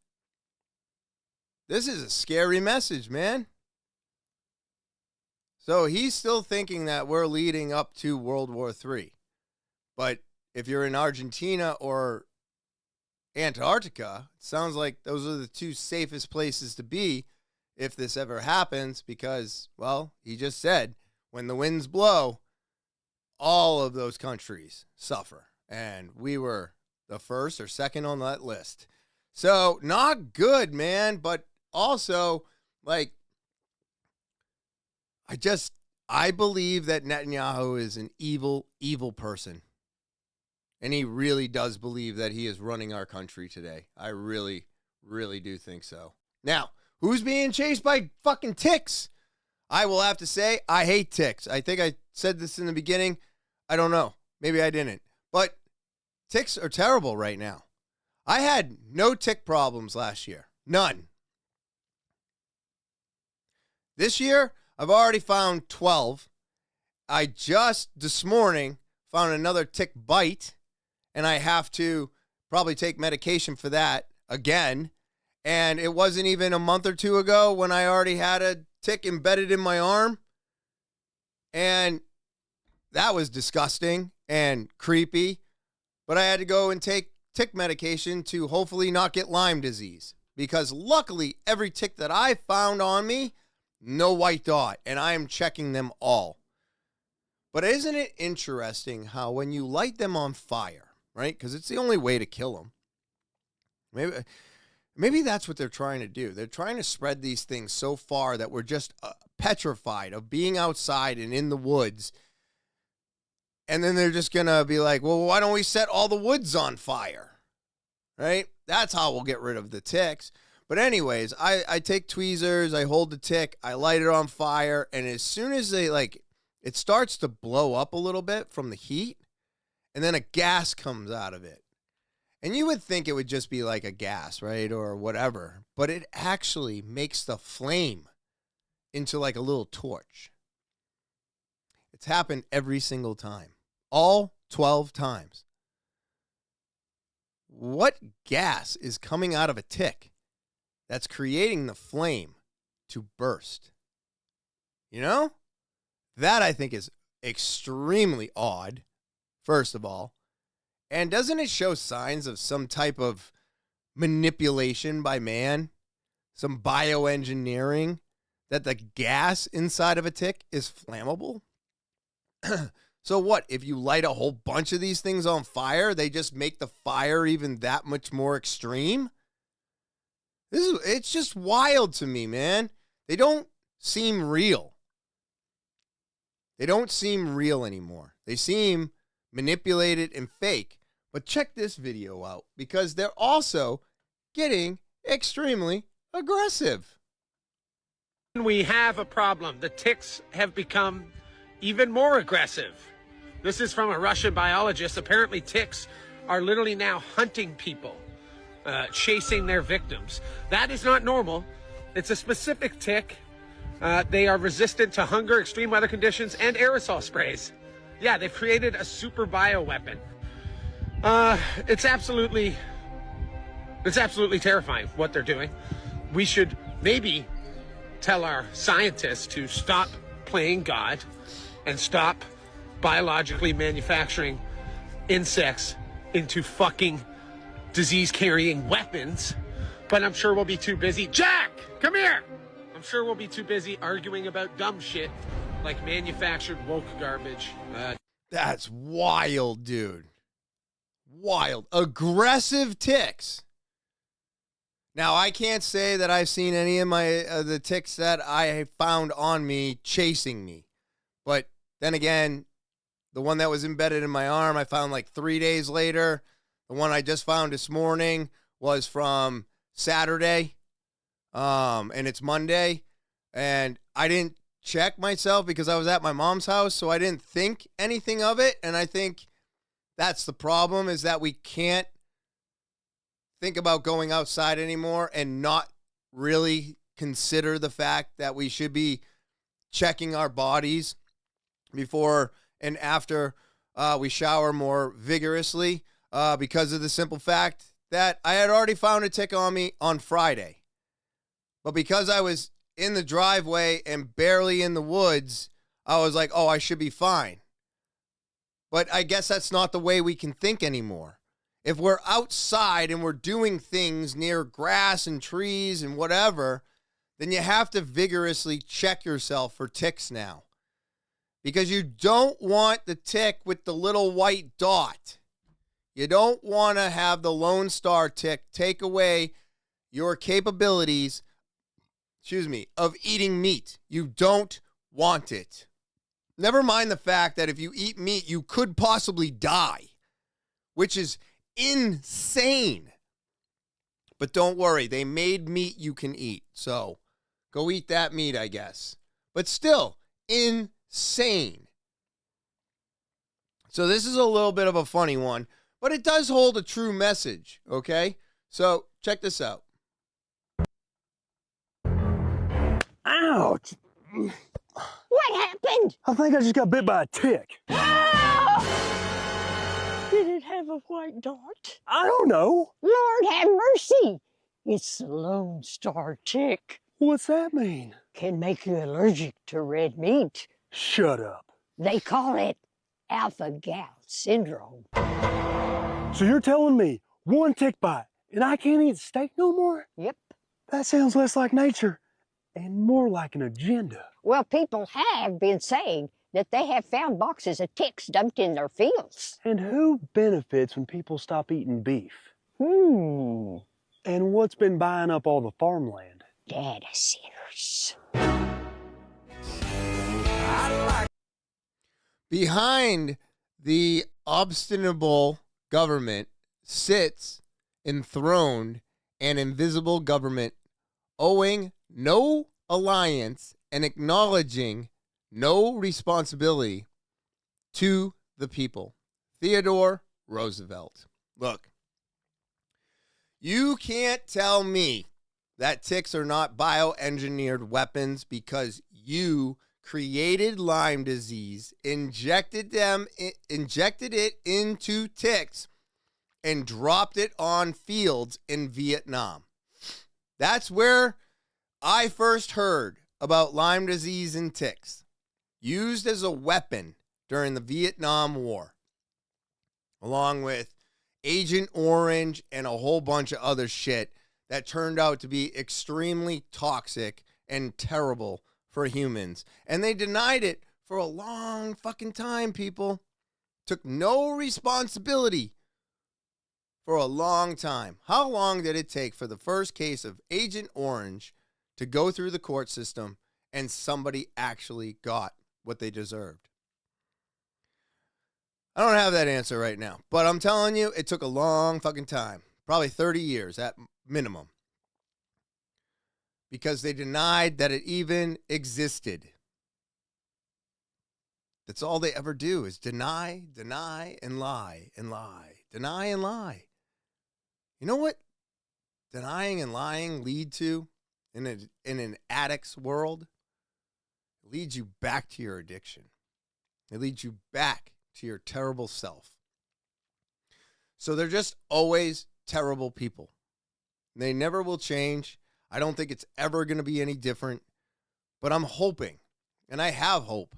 this is a scary message, man. So he's still thinking that we're leading up to World War III. But if you're in Argentina or Antarctica, it sounds like those are the two safest places to be if this ever happens because, well, he just said, when the winds blow, all of those countries suffer. And we were the first or second on that list. So not good, man. But also, like, I believe that Netanyahu is an evil, evil person. And he really does believe that he is running our country today. I really, really do think so. Now, who's being chased by fucking ticks? I will have to say, I hate ticks. I think I said this in the beginning. I don't know. Maybe I didn't. But ticks are terrible right now. I had no tick problems last year. None. This year, I've already found 12. I just, this morning, found another tick bite. And I have to probably take medication for that again. And it wasn't even a month or two ago when I already had a tick embedded in my arm. And that was disgusting and creepy. But I had to go and take tick medication to hopefully not get Lyme disease. Because luckily, every tick that I found on me, no white dot. And I am checking them all. But isn't it interesting how when you light them on fire, right? Because it's the only way to kill them. Maybe that's what they're trying to do. They're trying to spread these things so far that we're just petrified of being outside and in the woods. And then they're just going to be like, well, why don't we set all the woods on fire? Right? That's how we'll get rid of the ticks. But anyways, I take tweezers, I hold the tick, I light it on fire. And as soon as it starts to blow up a little bit from the heat, and then a gas comes out of it. And you would think it would just be like a gas, right? Or whatever. But it actually makes the flame into like a little torch. It's happened every single time. All 12 times. What gas is coming out of a tick that's creating the flame to burst? You know? That I think is extremely odd. First of all, and doesn't it show signs of some type of manipulation by man, some bioengineering, that the gas inside of a tick is flammable? So what, if you light a whole bunch of these things on fire, they just make the fire even that much more extreme? It's just wild to me, man. They don't seem real. They don't seem real anymore. They seem manipulated and fake. But check this video out because they're also getting extremely aggressive. We have a problem. The ticks have become even more aggressive. This is from a Russian biologist. Apparently ticks are literally now hunting people, chasing their victims. That is not normal. It's a specific tick. They are resistant to hunger, extreme weather conditions, and aerosol sprays. Yeah, they've created a super bioweapon. It's absolutely terrifying what they're doing. We should maybe tell our scientists to stop playing God and stop biologically manufacturing insects into fucking disease-carrying weapons. But I'm sure we'll be too busy. Jack, come here! I'm sure we'll be too busy arguing about dumb shit like manufactured woke garbage. That's wild, dude. Wild. Aggressive ticks. Now, I can't say that I've seen any of the ticks that I found on me chasing me. But then again, the one that was embedded in my arm, I found like 3 days later. The one I just found this morning was from Saturday. And it's Monday. And I didn't check myself because I was at my mom's house, so I didn't think anything of it. And I think that's the problem, is that we can't think about going outside anymore and not really consider the fact that we should be checking our bodies before and after we shower more vigorously because of the simple fact that I had already found a tick on me on Friday. But because I was in the driveway and barely in the woods, I was like, oh, I should be fine. But I guess that's not the way we can think anymore. If we're outside and we're doing things near grass and trees and whatever, then you have to vigorously check yourself for ticks now. Because you don't want the tick with the little white dot. You don't want to have the Lonestar tick take away your capabilities, of eating meat. You don't want it. Never mind the fact that if you eat meat, you could possibly die, which is insane. But don't worry, they made meat you can eat. So go eat that meat, I guess. But still, insane. So this is a little bit of a funny one, but it does hold a true message, okay? So check this out. Ouch! What happened? I think I just got bit by a tick. Did it have a white dot? I don't know. Lord have mercy. It's the Lonestar Tick. What's that mean? Can make you allergic to red meat. Shut up. They call it Alpha-gal syndrome. So you're telling me one tick bite and I can't eat steak no more? Yep. That sounds less like nature and more like an agenda. Well, people have been saying that they have found boxes of ticks dumped in their fields. And who benefits when people stop eating beef? And what's been buying up all the farmland? Data centers. Behind the obstinable government sits enthroned an invisible government owing no alliance and acknowledging no responsibility to the people. Theodore Roosevelt. Look, you can't tell me that ticks are not bioengineered weapons because you created Lyme disease, injected it into ticks, and dropped it on fields in Vietnam. That's where I first heard about Lyme disease and ticks, used as a weapon during the Vietnam War, along with Agent Orange and a whole bunch of other shit that turned out to be extremely toxic and terrible for humans. And they denied it for a long fucking time, people. Took no responsibility for a long time. How long did it take for the first case of Agent Orange to go through the court system and somebody actually got what they deserved? I don't have that answer right now, but I'm telling you, it took a long fucking time. Probably 30 years at minimum. Because they denied that it even existed. That's all they ever do is deny, and lie, and lie. Deny and lie. You know what denying and lying lead to in an addict's world? It leads you back to your addiction. It leads you back to your terrible self. So they're just always terrible people. They never will change. I don't think it's ever going to be any different. But I'm hoping, and I have hope,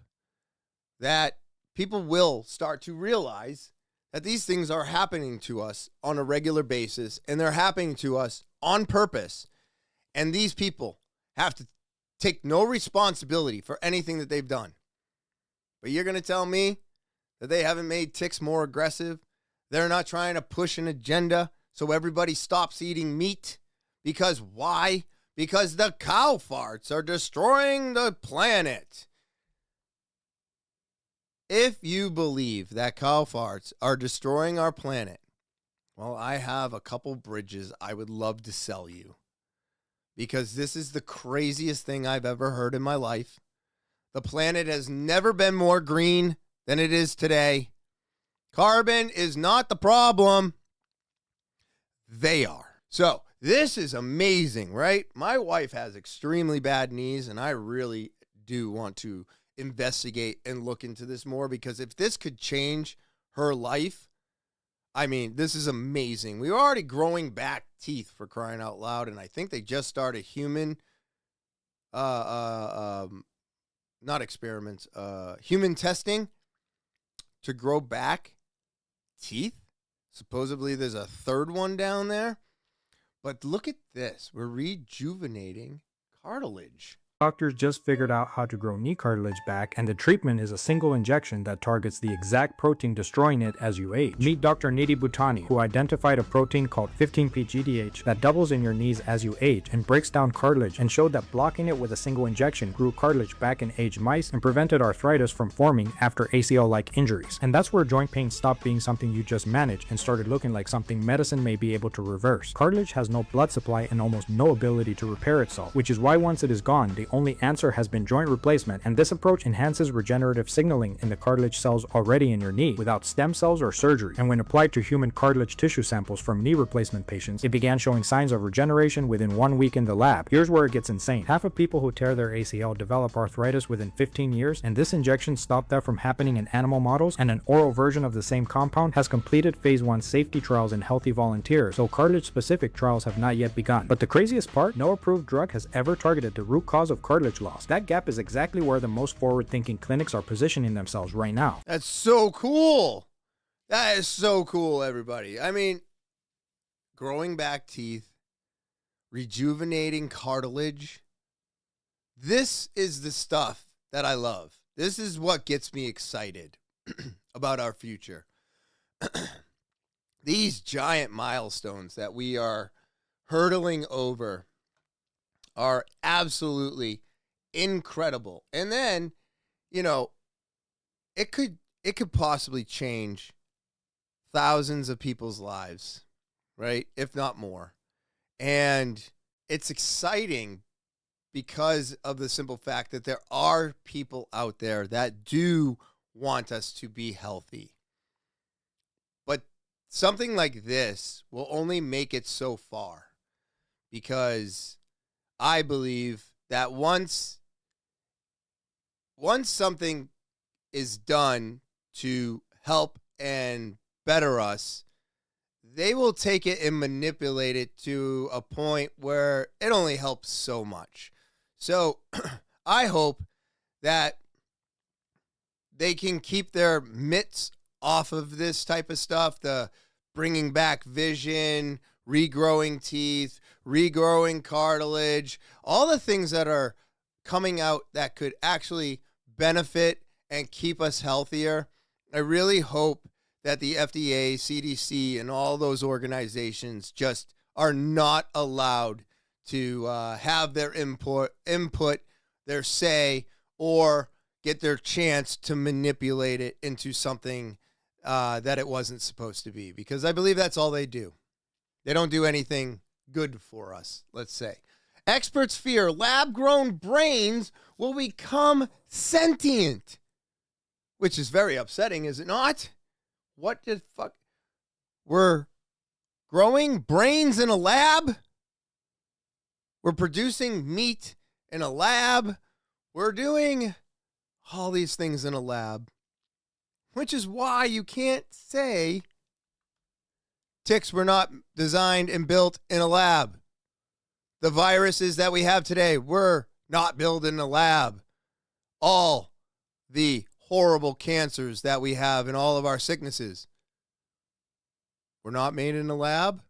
that people will start to realize that these things are happening to us on a regular basis, and they're happening to us on purpose. And these people have to take no responsibility for anything that they've done. But you're going to tell me that they haven't made ticks more aggressive? They're not trying to push an agenda so everybody stops eating meat? Because why? Because the cow farts are destroying the planet. If you believe that cow farts are destroying our planet, well, I have a couple bridges I would love to sell you. Because this is the craziest thing I've ever heard in my life. The planet has never been more green than it is today. Carbon is not the problem. They are. So This is amazing, right? My wife has extremely bad knees, and I really do want to investigate and look into this more, because if this could change her life, I mean, this is amazing. We were already growing back teeth, for crying out loud, and I think they just started human, not experiments, human testing to grow back teeth. Supposedly there's a third one down there. But look at this. We're rejuvenating cartilage. Doctors just figured out how to grow knee cartilage back, and the treatment is a single injection that targets the exact protein destroying it as you age. Meet Dr. Nidhi Bhutani, who identified a protein called 15p-GDH that doubles in your knees as you age and breaks down cartilage, and showed that blocking it with a single injection grew cartilage back in aged mice and prevented arthritis from forming after ACL-like injuries. And that's where joint pain stopped being something you just manage and started looking like something medicine may be able to reverse. Cartilage has no blood supply and almost no ability to repair itself, which is why once it is gone, the only answer has been joint replacement, and this approach enhances regenerative signaling in the cartilage cells already in your knee without stem cells or surgery. And when applied to human cartilage tissue samples from knee replacement patients, it began showing signs of regeneration within 1 week in the lab. Here's where it gets insane. Half of people who tear their ACL develop arthritis within 15 years, and this injection stopped that from happening in animal models, and an oral version of the same compound has completed phase 1 safety trials in healthy volunteers, so cartilage-specific trials have not yet begun. But the craziest part, no approved drug has ever targeted the root cause of cartilage loss. That gap is exactly where the most forward-thinking clinics are positioning themselves right now. That's so cool. That is so cool, everybody. I mean, growing back teeth, rejuvenating cartilage. This is the stuff that I love. This is what gets me excited about our future. These giant milestones that we are hurtling over are absolutely incredible. And then, you know, it could possibly change thousands of people's lives, right? If not more. And it's exciting because of the simple fact that there are people out there that do want us to be healthy. But something like this will only make it so far, because I believe that once something is done to help and better us, they will take it and manipulate it to a point where it only helps so much. So I hope that they can keep their mitts off of this type of stuff, the bringing back vision, regrowing teeth, regrowing cartilage, all the things that are coming out that could actually benefit and keep us healthier. I really hope that the FDA, CDC, and all those organizations just are not allowed to have their input, their say, or get their chance to manipulate it into something that it wasn't supposed to be. Because I believe that's all they do. They don't do anything good for us, let's say. Experts fear lab-grown brains will become sentient, which is very upsetting, is it not? What the fuck? We're growing brains in a lab? We're producing meat in a lab? We're doing all these things in a lab, which is why you can't say ticks were not designed and built in a lab. The viruses that we have today were not built in a lab. All the horrible cancers that we have and all of our sicknesses were not made in a lab.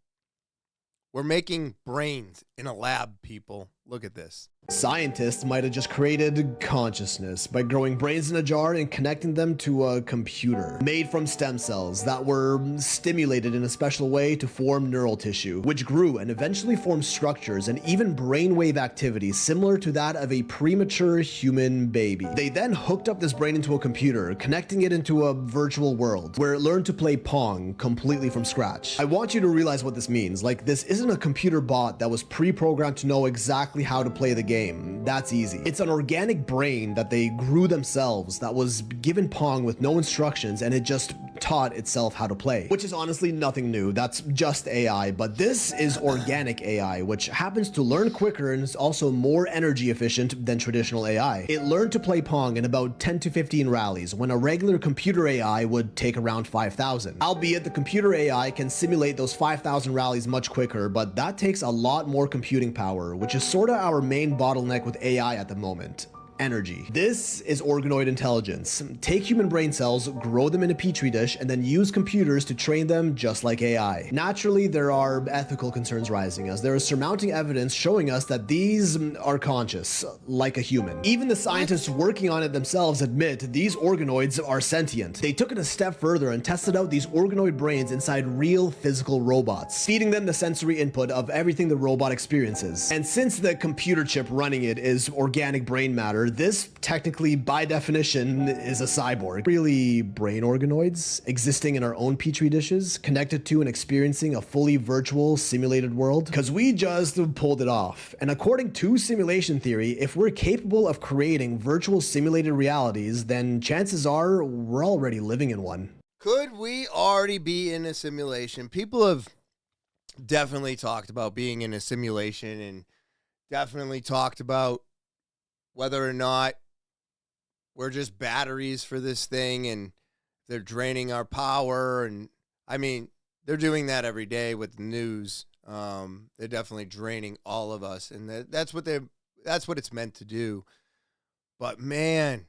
We're making brains in a lab, people. Look at this. Scientists might have just created consciousness by growing brains in a jar and connecting them to a computer made from stem cells that were stimulated in a special way to form neural tissue, which grew and eventually formed structures and even brainwave activity similar to that of a premature human baby. They then hooked up this brain into a computer, connecting it into a virtual world where it learned to play Pong completely from scratch. I want you to realize what this means. Like, this isn't a computer bot that was pre-programmed to know exactly how to play the game. That's easy. It's an organic brain that they grew themselves that was given Pong with no instructions, and it just taught itself how to play, which is honestly nothing new. That's just AI, but this is organic AI, which happens to learn quicker and is also more energy efficient than traditional AI. It learned to play Pong in about 10 to 15 rallies, when a regular computer AI would take around 5,000. Albeit the computer AI can simulate those 5,000 rallies much quicker, but that takes a lot more computing power, which is sorta our main bottleneck with AI at the moment. Energy. This is organoid intelligence. Take human brain cells, grow them in a petri dish, and then use computers to train them just like AI. Naturally, there are ethical concerns rising, as there is surmounting evidence showing us that these are conscious, like a human. Even the scientists working on it themselves admit these organoids are sentient. They took it a step further and tested out these organoid brains inside real physical robots, feeding them the sensory input of everything the robot experiences. And since the computer chip running it is organic brain matter, this technically, by definition, is a cyborg. Really brain organoids existing in our own petri dishes, connected to and experiencing a fully virtual simulated world? Because we just pulled it off. And according to simulation theory, if we're capable of creating virtual simulated realities, then chances are we're already living in one. Could we already be in a simulation? People have definitely talked about being in a simulation and definitely talked about whether or not we're just batteries for this thing and they're draining our power. And I mean, they're doing that every day with the news. They're definitely draining all of us. And that's what it's meant to do. But man,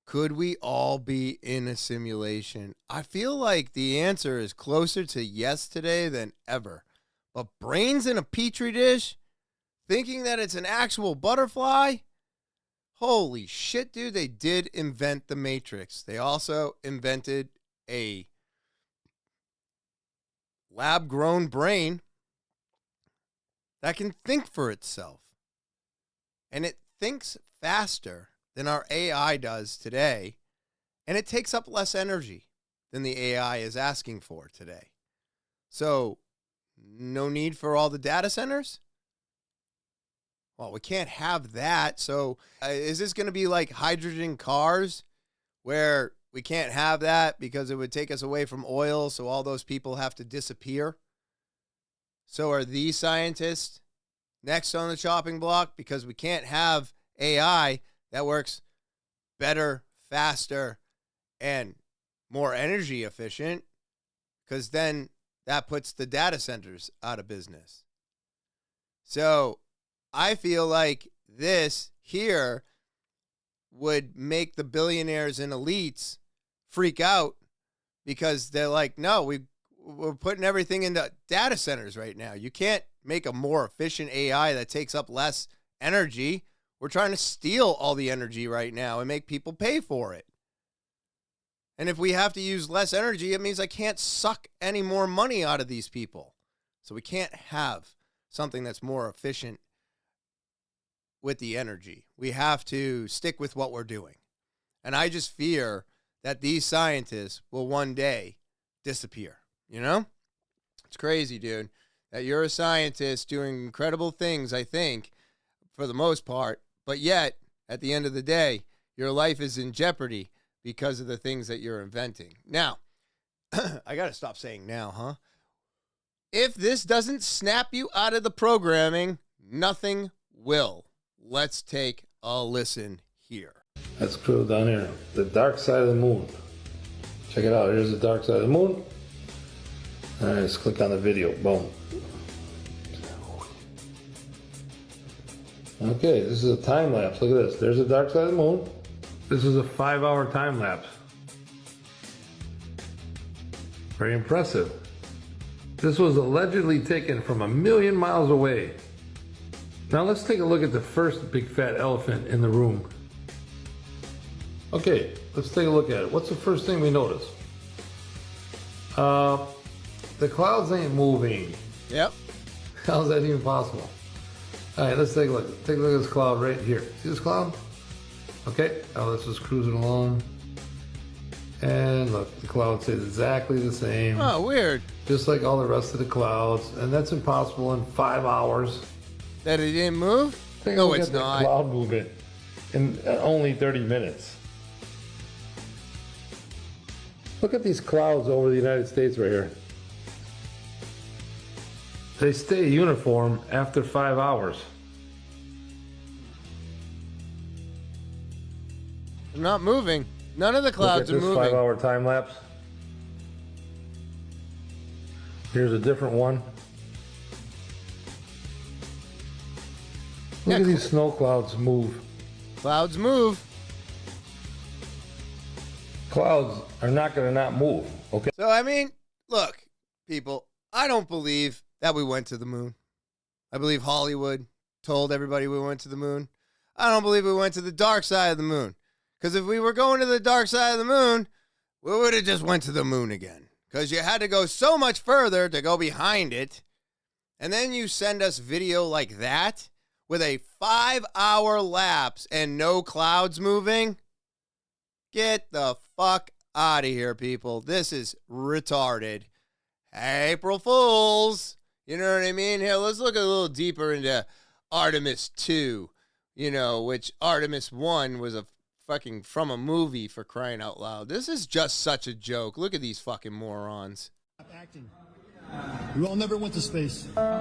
could we all be in a simulation? I feel like the answer is closer to yes today than ever. But brains in a petri dish, thinking that it's an actual butterfly? Holy shit, dude, they did invent the Matrix. They also invented a lab-grown brain that can think for itself. And it thinks faster than our AI does today, and it takes up less energy than the AI is asking for today. So, no need for all the data centers? Well, we can't have that. So is this going to be like hydrogen cars where we can't have that because it would take us away from oil, so all those people have to disappear? So are these scientists next on the chopping block because we can't have AI that works better, faster, and more energy efficient, because then that puts the data centers out of business. So I feel like this here would make the billionaires and elites freak out because they're like, no, we're putting everything into data centers right now. You can't make a more efficient AI that takes up less energy. We're trying to steal all the energy right now and make people pay for it. And if we have to use less energy, it means I can't suck any more money out of these people. So we can't have something that's more efficient with the energy. We have to stick with what we're doing. And I just fear that these scientists will one day disappear. You know? It's crazy, dude, that you're a scientist doing incredible things, I think, for the most part, but yet, at the end of the day, your life is in jeopardy because of the things that you're inventing. Now, I got to stop saying now, huh? If this doesn't snap you out of the programming, nothing will. Let's take a listen here. Let's go down here. The dark side of the moon. Check it out. Here's the dark side of the moon. All right, let's click on the video. Boom. Okay, this is a time lapse. Look at this. There's the dark side of the moon. This is a 5-hour time lapse. Very impressive. This was allegedly taken from 1,000,000 miles away. Now let's take a look at the first big fat elephant in the room. Okay, let's take a look at it. What's the first thing we notice? The clouds ain't moving. Yep. How's that even possible? All right, let's take a look. Take a look at this cloud right here. See this cloud? Okay, now let's just cruise it along. And look, the cloud stays exactly the same. Oh, weird. Just like all the rest of the clouds. And that's impossible in 5 hours. That it didn't move? No, it's not. Cloud movement in only 30 minutes. Look at these clouds over the United States right here. They stay uniform after 5 hours. They're not moving. None of the clouds are Look at moving. this 5-hour time lapse. Here's a different one. Look at these snow clouds move. Clouds move. Clouds are not going to not move, okay? So, I mean, look, people, I don't believe that we went to the moon. I believe Hollywood told everybody we went to the moon. I don't believe we went to the dark side of the moon. Because if we were going to the dark side of the moon, we would have just went to the moon again. Because you had to go so much further to go behind it. And then you send us video like that with a 5-hour lapse and no clouds moving. Get the fuck out of here, people. This is retarded. April Fools. You know what I mean? Here, let's look a little deeper into Artemis 2, you know, which Artemis 1 was a fucking from a movie, for crying out loud. This is just such a joke. Look at these fucking morons. Acting. We all never went to space. We all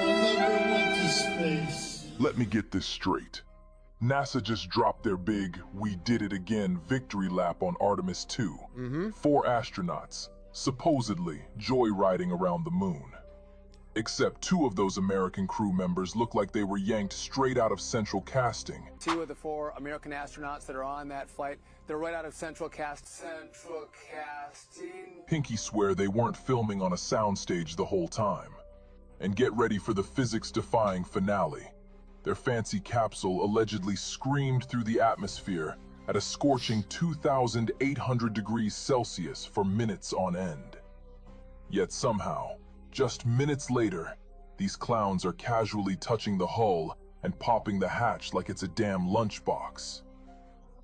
never went to space. Let me get this straight. NASA just dropped their big "we did it again" victory lap on Artemis 2. 4 astronauts, supposedly joyriding around the moon. Except 2 of those American crew members look like they were yanked straight out of central casting. 2 of the 4 American astronauts that are on that flight, they're right out of central casting. Pinky swear they weren't filming on a soundstage the whole time. And get ready for the physics-defying finale. Their fancy capsule allegedly screamed through the atmosphere at a scorching 2,800 degrees Celsius for minutes on end. Yet somehow, just minutes later, these clowns are casually touching the hull and popping the hatch like it's a damn lunchbox.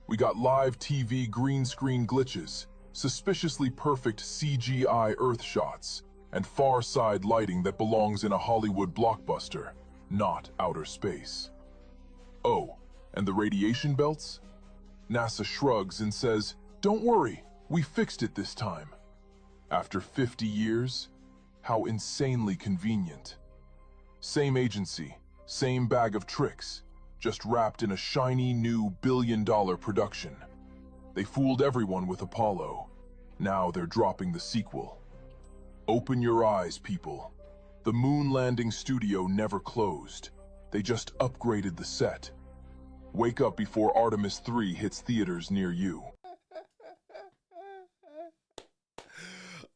We got live TV green screen glitches, suspiciously perfect CGI Earth shots, and far side lighting that belongs in a Hollywood blockbuster, not outer space. Oh, and the radiation belts? NASA shrugs and says, "Don't worry, we fixed it this time." After 50 years, how insanely convenient. Same agency, same bag of tricks, just wrapped in a shiny new billion-dollar production. They fooled everyone with Apollo. Now they're dropping the sequel. Open your eyes, people. The moon landing studio never closed. They just upgraded the set. Wake up before Artemis 3 hits theaters near you.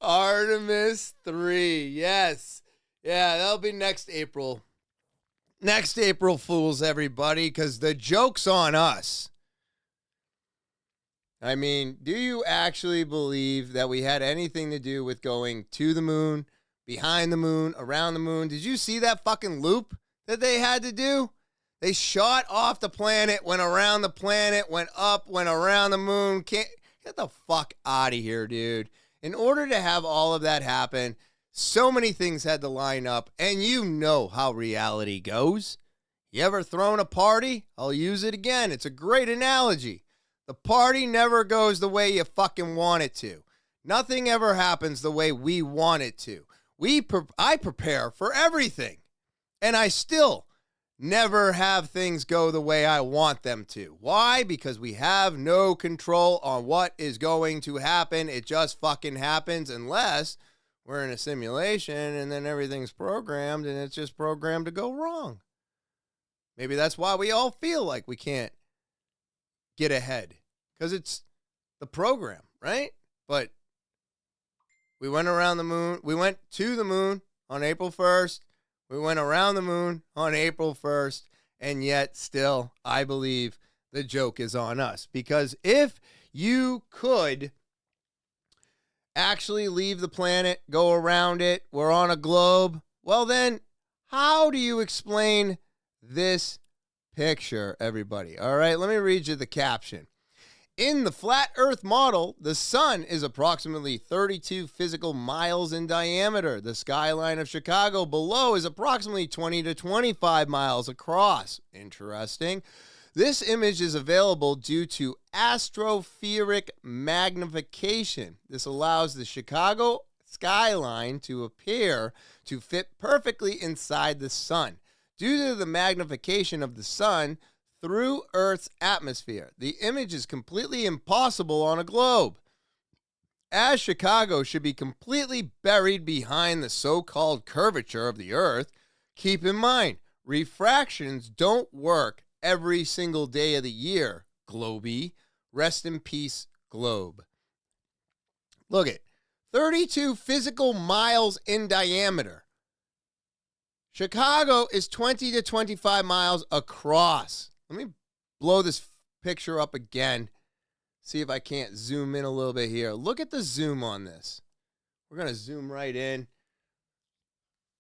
Artemis 3, yes. Yeah, that'll be next April. Next April Fools, everybody, because the joke's on us. I mean, do you actually believe that we had anything to do with going to the moon, behind the moon, around the moon? Did you see that fucking loop that they had to do? They shot off the planet, went around the planet, went up, went around the moon. Get the fuck out of here, dude. In order to have all of that happen, so many things had to line up, and you know how reality goes. You ever thrown a party? I'll use it again. It's a great analogy. The party never goes the way you fucking want it to. Nothing ever happens the way we want it to. I prepare for everything, and I still never have things go the way I want them to. Why? Because we have no control on what is going to happen. It just fucking happens unless we're in a simulation and then everything's programmed and it's just programmed to go wrong. Maybe that's why we all feel like we can't get ahead, because it's the program, right? But we went around the moon. We went to the moon on April 1st. We went around the moon on April 1st, and yet still, I believe the joke is on us. Because if you could actually leave the planet, go around it, we're on a globe, well then, how do you explain this picture, everybody? All right, let me read you the caption. In the flat Earth model, the sun is approximately 32 physical miles in diameter. The skyline of Chicago below is approximately 20 to 25 miles across. Interesting. This image is available due to astrophyric magnification. This allows the Chicago skyline to appear to fit perfectly inside the sun. Due to the magnification of the sun through Earth's atmosphere, the image is completely impossible on a globe. As Chicago should be completely buried behind the so-called curvature of the Earth, keep in mind, refractions don't work every single day of the year, Globey. Rest in peace, globe. Look at 32 physical miles in diameter. Chicago is 20 to 25 miles across. Let me blow this picture up again. See if I can't zoom in a little bit here. Look at the zoom on this. We're going to zoom right in.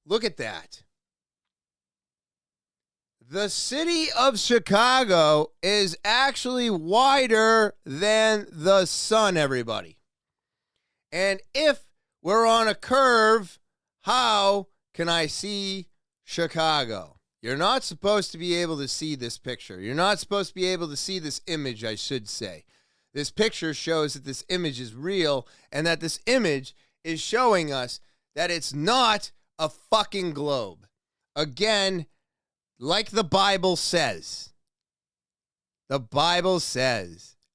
Look at that. The city of Chicago is actually wider than the sun, everybody. And if we're on a curve, how can I see Chicago? You're not supposed to be able to see this picture. You're not supposed to be able to see this image, I should say. This picture shows that this image is real and that this image is showing us that it's not a fucking globe. Again, like the Bible says,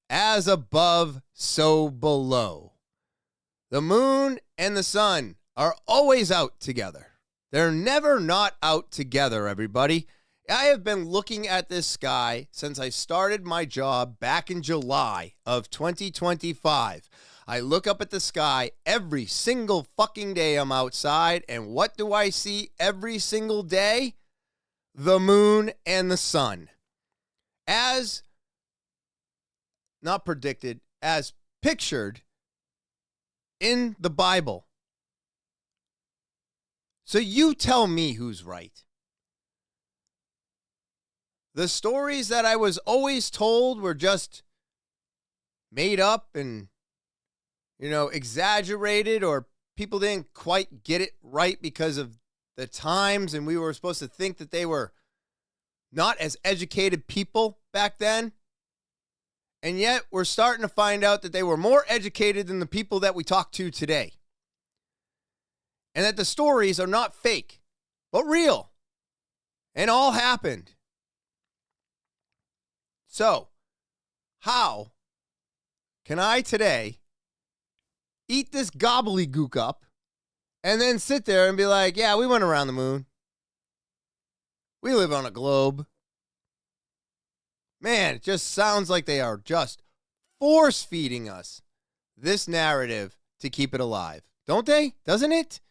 as above, so below. The moon and the sun are always out together. They're never not out together, everybody. I have been looking at this sky since I started my job back in July of 2025. I look up at the sky every single fucking day I'm outside, and what do I see every single day? The moon and the sun. As not predicted, as pictured in the Bible. So you tell me who's right. The stories that I was always told were just made up and, exaggerated, or people didn't quite get it right because of the times, and we were supposed to think that they were not as educated people back then. And yet we're starting to find out that they were more educated than the people that we talk to today. And that the stories are not fake, but real. And all happened. So, how can I today eat this gobbledygook up and then sit there and be like, yeah, we went around the moon. We live on a globe. Man, it just sounds like they are just force feeding us this narrative to keep it alive. Don't they? Doesn't it?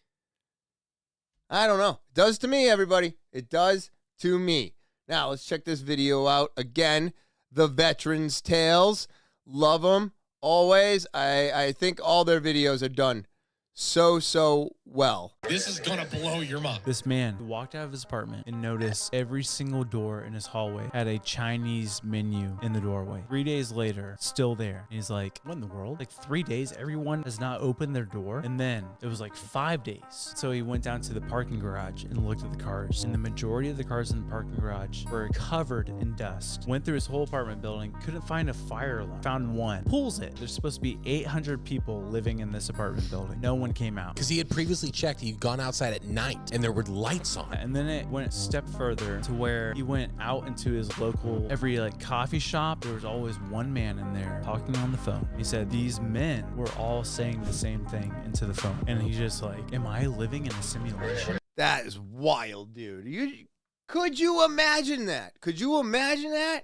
I don't know. It does to me, everybody. It does to me. Now, let's check this video out again. The Veterans Tales. Love them. Always. I think all their videos are done so well. This is gonna blow your mind. This man walked out of his apartment and noticed every single door in his hallway had a Chinese menu in the doorway. 3 days later, still there. And he's like, what in the world? Like 3 days, everyone has not opened their door? And then it was like 5 days. So he went down to the parking garage and looked at the cars. And the majority of the cars in the parking garage were covered in dust. Went through his whole apartment building, couldn't find a fire alarm. Found one. Pulls it. There's supposed to be 800 people living in this apartment building. No one came out. Because he had previously checked, he'd gone outside at night and there were lights on. And then it went a step further to where he went out into his local, every coffee shop. There was always one man in there talking on the phone. He said these men were all saying the same thing into the phone. And he's just like, am I living in a simulation? That is wild, dude. Could you imagine that? Could you imagine that?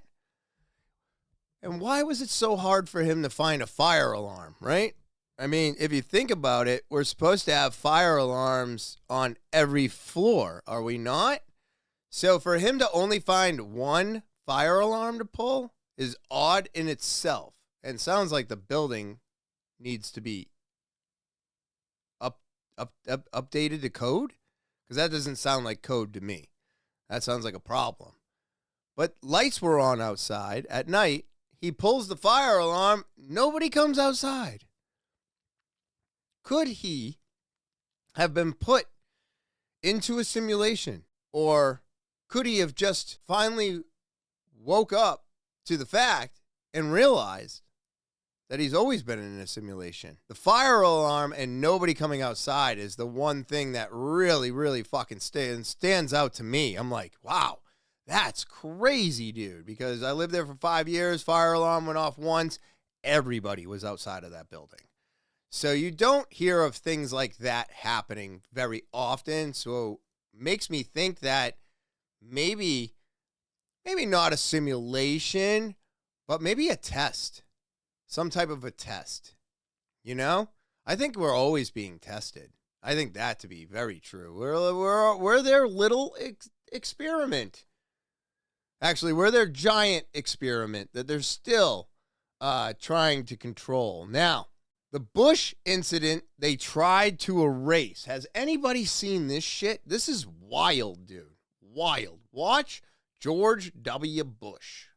And why was it so hard for him to find a fire alarm, right? I mean, if you think about it, we're supposed to have fire alarms on every floor, are we not? So for him to only find one fire alarm to pull is odd in itself. And sounds like the building needs to be updated to code, because that doesn't sound like code to me. That sounds like a problem. But lights were on outside at night. He pulls the fire alarm. Nobody comes outside. Could he have been put into a simulation? Or could he have just finally woke up to the fact and realized that he's always been in a simulation. The fire alarm and nobody coming outside is the one thing that really, really fucking stands out to me. I'm like, wow, that's crazy, dude, because I lived there for 5 years. Fire alarm went off once. Everybody was outside of that building. So you don't hear of things like that happening very often. So makes me think that maybe not a simulation, but maybe a test. Some type of a test, you know? I think we're always being tested. I think that to be very true. We're their little experiment. Actually, we're their giant experiment that they're still trying to control. Now, the Bush incident they tried to erase. Has anybody seen this shit? This is wild, dude. Wild. Watch George W. Bush.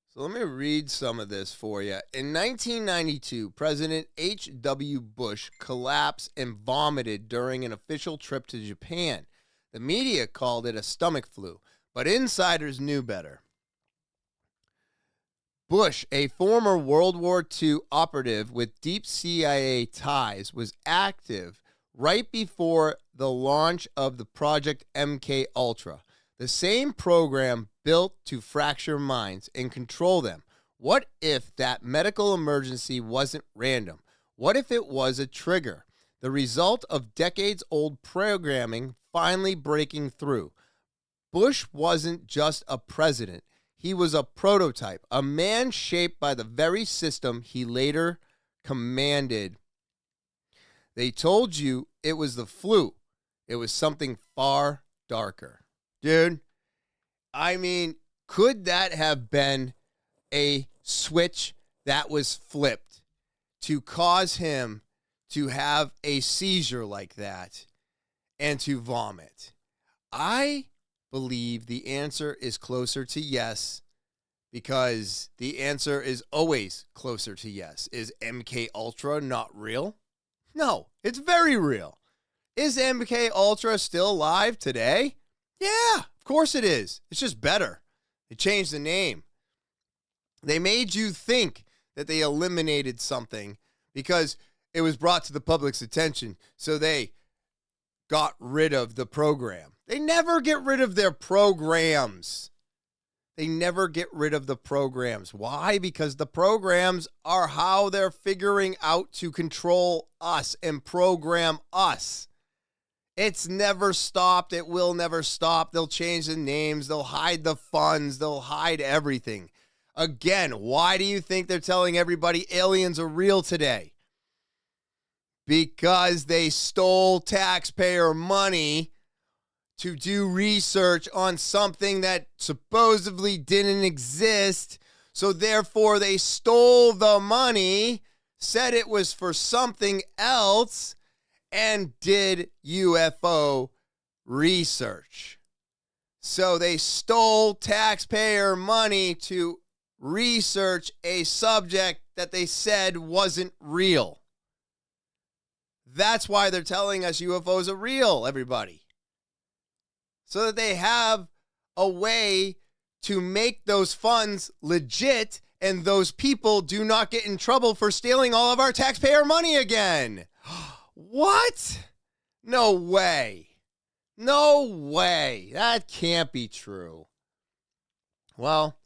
So let me read some of this for you. In 1992, President H.W. Bush collapsed and vomited during an official trip to Japan. The media called it a stomach flu, but insiders knew better. Bush, a former World War II operative with deep CIA ties, was active right before the launch of the Project MK-Ultra, the same program built to fracture minds and control them. What if that medical emergency wasn't random? What if it was a trigger? The result of decades-old programming finally breaking through. Bush wasn't just a president. He was a prototype, a man shaped by the very system he later commanded. They told you it was the flu. It was something far darker. Dude, I mean, could that have been a switch that was flipped to cause him to have a seizure like that and to vomit? I believe the answer is closer to yes, because the answer is always closer to yes. Is MK Ultra not real? No, it's very real. Is MK Ultra still alive today? Yeah, of course it is. It's just better. They changed the name. They made you think that they eliminated something because it was brought to the public's attention, so they got rid of the program. They never get rid of their programs. They never get rid of the programs. Why? Because the programs are how they're figuring out to control us and program us. It's never stopped. It will never stop. They'll change the names. They'll hide the funds. They'll hide everything. Again, why do you think they're telling everybody aliens are real today? Because they stole taxpayer money to do research on something that supposedly didn't exist. So therefore, they stole the money, said it was for something else, and did UFO research. So they stole taxpayer money to research a subject that they said wasn't real. That's why they're telling us UFOs are real, everybody. So that they have a way to make those funds legit and those people do not get in trouble for stealing all of our taxpayer money again. What? No way. No way. That can't be true. Well,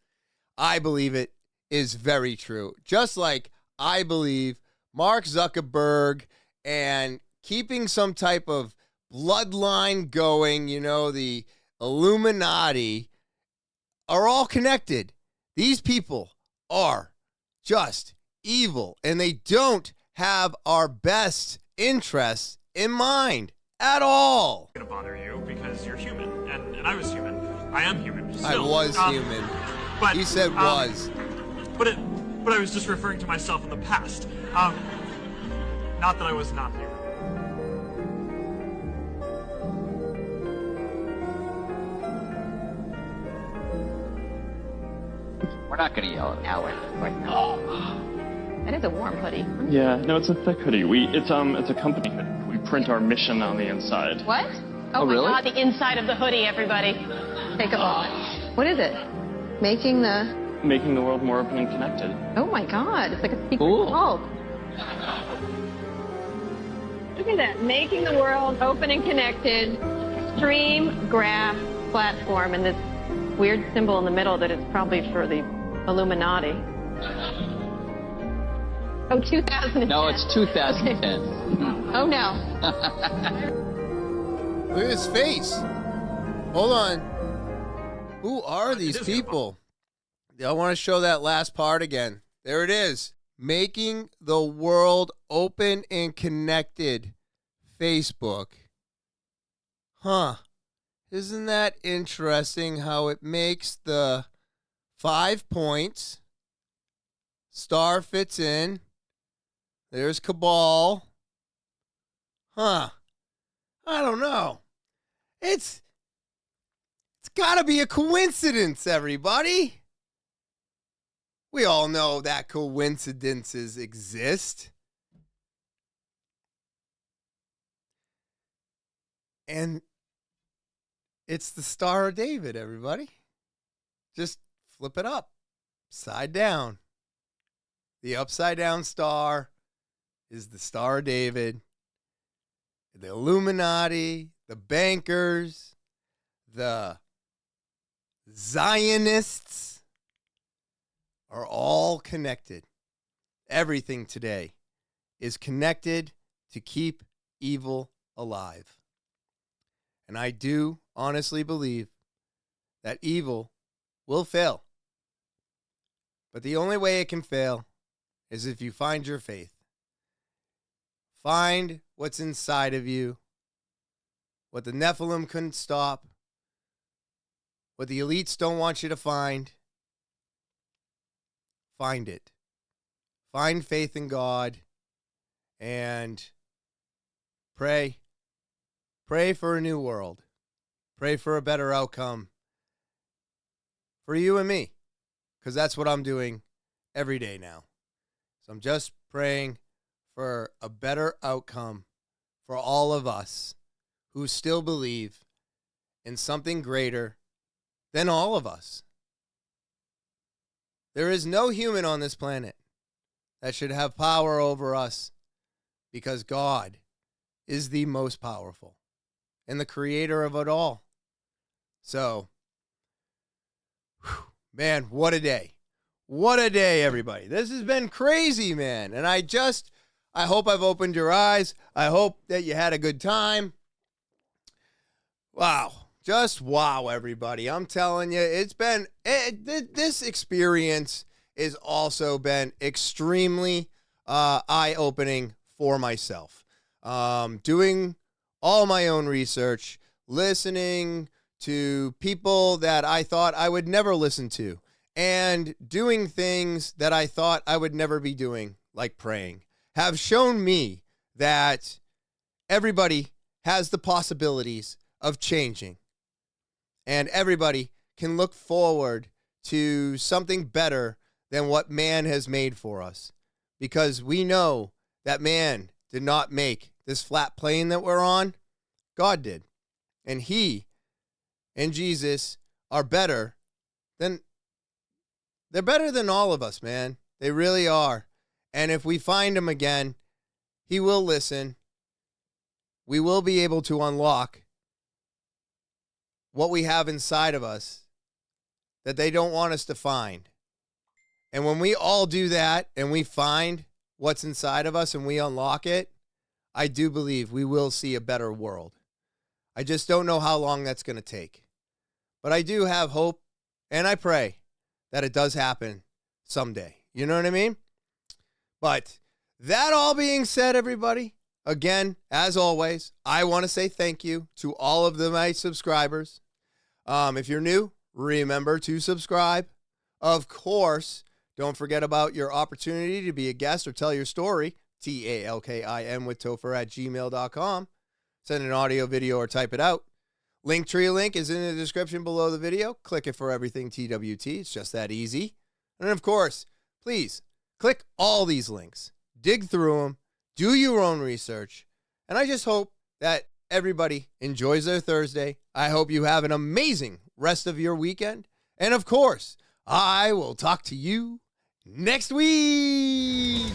I believe it is very true. Just like I believe Mark Zuckerberg and keeping some type of bloodline going, you know, the Illuminati are all connected. These people are just evil, and they don't have our best interests in mind at all. It's gonna bother you because you're human, and I was human. I am human. Still. I was human. But he said was. But I was just referring to myself in the past. Not that I was not human. We're not going to yell at No, of course not. That is a warm hoodie. Yeah, no, it's a thick hoodie. It's a company hoodie. We print our mission on the inside. What? Oh, my really? God, the inside of the hoodie, everybody. Take a moment. What is it? Making the world more open and connected. Oh my God, it's like a secret Cool. cult. Look at that. Making the world open and connected. Stream graph platform, and this weird symbol in the middle that is probably for the Illuminati. Oh, 2010. No, it's 2010. Okay. Oh, no. Look at his face. Hold on. Who are these people? I want to show that last part again. There it is. Making the world open and connected. Facebook. Huh. Isn't that interesting how it makes the 5 points? Star fits in. There's Cabal. Huh. I don't know. It's got to be a coincidence, everybody. We all know that coincidences exist. And it's the Star of David, everybody. Just flip it up, side down. The upside down star is the Star of David. The Illuminati, the bankers, the Zionists are all connected. Everything today is connected to keep evil alive. And I do honestly believe that evil will fail. But the only way it can fail is if you find your faith. Find what's inside of you, what the Nephilim couldn't stop, what the elites don't want you to find. Find it. Find faith in God and pray. Pray for a new world. Pray for a better outcome for you and me, because that's what I'm doing every day now. So I'm just praying for a better outcome for all of us who still believe in something greater than all of us. There is no human on this planet that should have power over us, because God is the most powerful and the creator of it all. So, man, what a day. What a day, everybody. This has been crazy, man. And I hope I've opened your eyes. I hope that you had a good time. Wow. Just wow, everybody. I'm telling you, this experience has also been extremely eye-opening for myself. Doing all my own research, listening to people that I thought I would never listen to, and doing things that I thought I would never be doing, like praying, have shown me that everybody has the possibilities of changing. And everybody can look forward to something better than what man has made for us. Because we know that man did not make this flat plane that we're on. God did. And he and Jesus are better than, they're better than all of us, man. They really are. And if we find him again, he will listen. We will be able to unlock what we have inside of us that they don't want us to find. And when we all do that and we find what's inside of us and we unlock it, I do believe we will see a better world. I just don't know how long that's going to take. But I do have hope, and I pray that it does happen someday. You know what I mean? But that all being said, everybody, again, as always, I want to say thank you to all of my subscribers. If you're new, remember to subscribe. Of course, don't forget about your opportunity to be a guest or tell your story. talkinwithtopher@gmail.com. Send an audio, video, or type it out. Linktree link is in the description below the video. Click it for everything TWT. It's just that easy. And of course, please click all these links, dig through them, do your own research. And I just hope that everybody enjoys their Thursday. I hope you have an amazing rest of your weekend. And of course, I will talk to you next week.